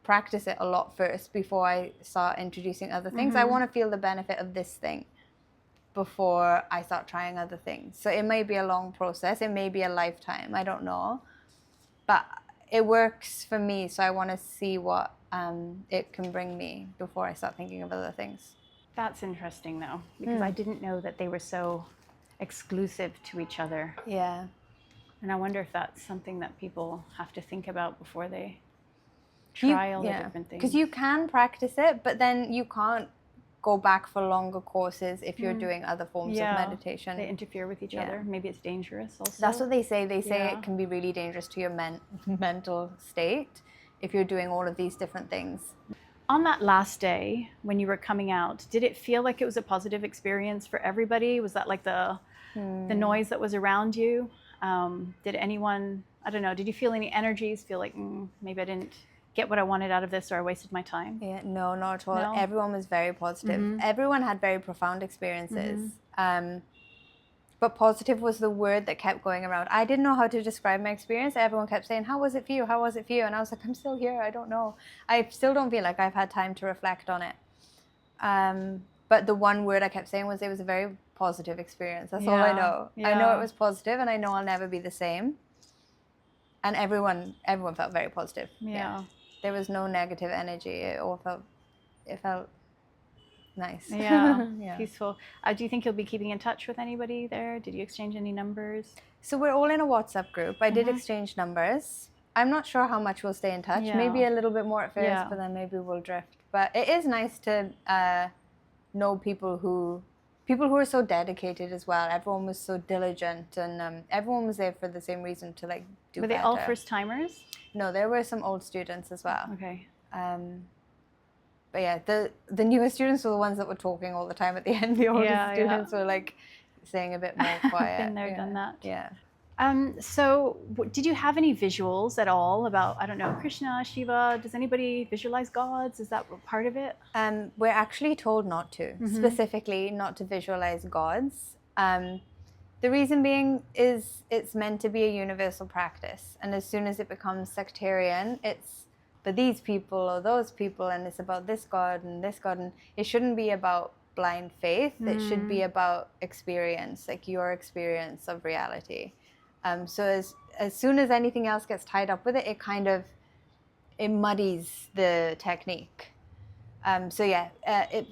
practice it a lot first before I start introducing other things. I want to feel the benefit of this thing before I start trying other things. So it may be a long process. It may be a lifetime. I don't know. But it works for me. So I want to see what it can bring me before I start thinking of other things. That's interesting, though, because I didn't know that they were so exclusive to each other. Yeah. And I wonder if that's something that people have to think about before they try all the different things. Because you can practice it, but then you can't go back for longer courses if you're doing other forms of meditation. They interfere with each other. Maybe it's dangerous also. That's what they say. They say it can be really dangerous to your mental state if you're doing all of these different things. On that last day, when you were coming out, did it feel like it was a positive experience for everybody? Was that like the noise that was around you? Did anyone, I don't know, did you feel any energies, feel like maybe I didn't get what I wanted out of this or I wasted my time? Yeah, no, not at all. No? Everyone was very positive. Everyone had very profound experiences. But positive was the word that kept going around. I didn't know how to describe my experience. Everyone kept saying, how was it for you? How was it for you? And I was like, I'm still here. I don't know. I still don't feel like I've had time to reflect on it. But the one word I kept saying was it was a very positive experience. That's all I know. Yeah. I know it was positive, and I know I'll never be the same. And everyone felt very positive. Yeah. There was no negative energy. It felt nice. Yeah, peaceful. Do you think you'll be keeping in touch with anybody there? Did you exchange any numbers? So we're all in a WhatsApp group. I did exchange numbers. I'm not sure how much we'll stay in touch. Yeah. Maybe a little bit more at first, but then maybe we'll drift. But it is nice to know people who people who were so dedicated as well. Everyone was so diligent, and everyone was there for the same reason, to like do Were better. they all first timers? No, there were some old students as well. Okay. But yeah, the newer students were the ones that were talking all the time at the end. The older students were like saying a bit more quiet. Been there, done that. Yeah. So did you have any visuals at all about, I don't know, Krishna, Shiva? Does anybody visualize gods? Is that part of it? We're actually told not to, specifically not to visualize gods. The reason being is it's meant to be a universal practice. And as soon as it becomes sectarian, it's for these people or those people, and it's about this god and this god. And it shouldn't be about blind faith. It should be about experience, like your experience of reality. So as soon as anything else gets tied up with it, it muddies the technique. So yeah,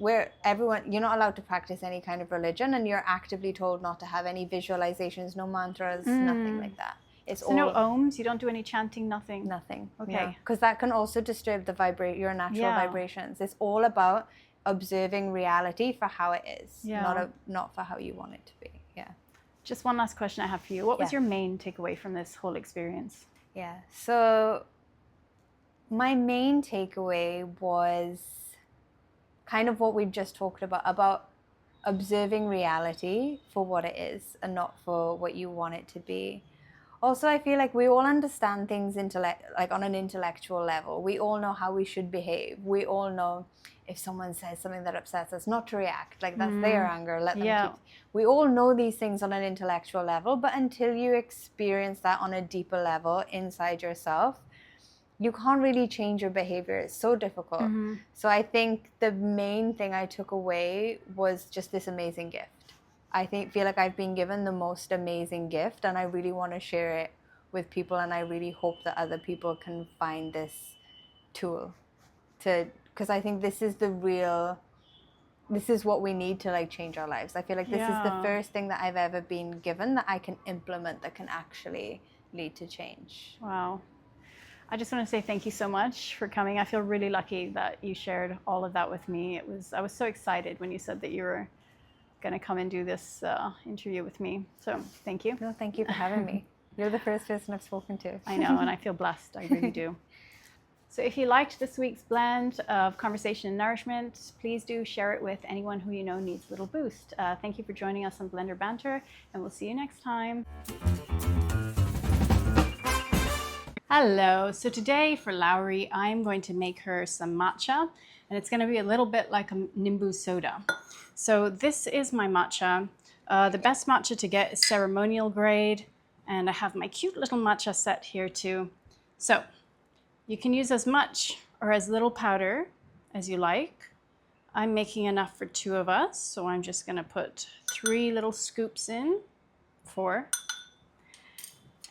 you're not allowed to practice any kind of religion, and you're actively told not to have any visualizations, no mantras, nothing like that. It's so no ohms. You don't do any chanting. Nothing. Nothing. Okay. Because that can also disturb your natural vibrations. It's all about observing reality for how it is, not for how you want it to be. Yeah. Just one last question I have for you. What was your main takeaway from this whole experience? Yeah. So my main takeaway was kind of what we've just talked about observing reality for what it is and not for what you want it to be. Also, I feel like we all understand things like on an intellectual level. We all know how we should behave. We all know if someone says something that upsets us, not to react. Like, that's their anger. Let them keep. We all know these things on an intellectual level, but until you experience that on a deeper level inside yourself, you can't really change your behavior. It's so difficult. So I think the main thing I took away was just this amazing gift. I feel like I've been given the most amazing gift, and I really want to share it with people, and I really hope that other people can find this tool because I think this is what we need to like change our lives. I feel like this is the first thing that I've ever been given that I can implement that can actually lead to change. Wow. I just want to say thank you so much for coming. I feel really lucky that you shared all of that with me. I was so excited when you said that you were going to come and do this interview with me. So thank you. No, thank you for having me. You're the first person I've spoken to. I know, and I feel blessed. I really do. So if you liked this week's blend of conversation and nourishment, please do share it with anyone who you know needs a little boost. Thank you for joining us on Blendr Banter, and we'll see you next time. Hello. So today for Lowri, I'm going to make her some matcha, and it's going to be a little bit like a Nimbu soda. So this is my matcha. The best matcha to get is ceremonial grade, and I have my cute little matcha set here too. So you can use as much or as little powder as you like. I'm making enough for 2 of us, so I'm just going to put 3 little scoops in, 4.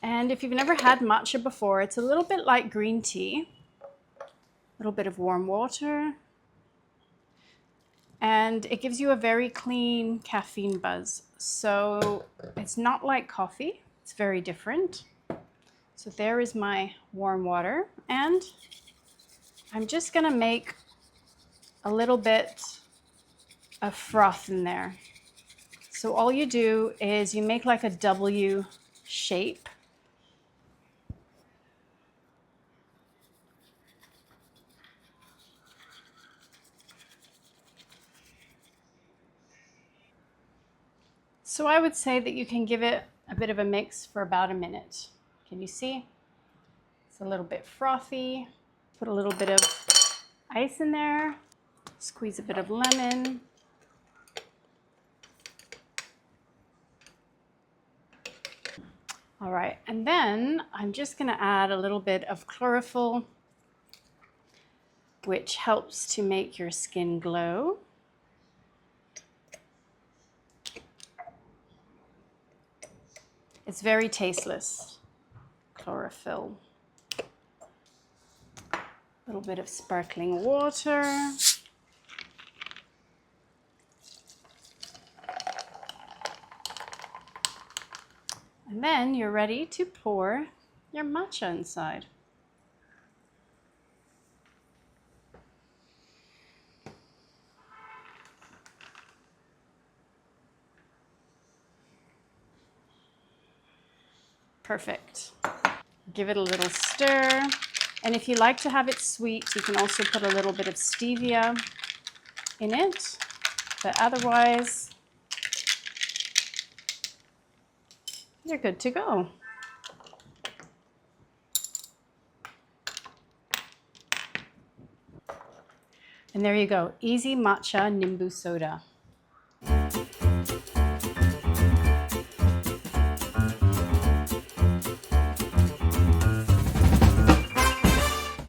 And if you've never had matcha before, it's a little bit like green tea. A little bit of warm water. And it gives you a very clean caffeine buzz. So it's not like coffee. It's very different. So there is my warm water. And I'm just going to make a little bit of froth in there. So all you do is you make like a W shape. So I would say that you can give it a bit of a mix for about a minute. Can you see? It's a little bit frothy. Put a little bit of ice in there. Squeeze a bit of lemon. All right, and then I'm just going to add a little bit of chlorophyll, which helps to make your skin glow. It's very tasteless, chlorophyll. A little bit of sparkling water. And then you're ready to pour your matcha inside. Perfect. Give it a little stir. And if you like to have it sweet, you can also put a little bit of stevia in it. But otherwise, you're good to go. And there you go, easy matcha Nimbu soda.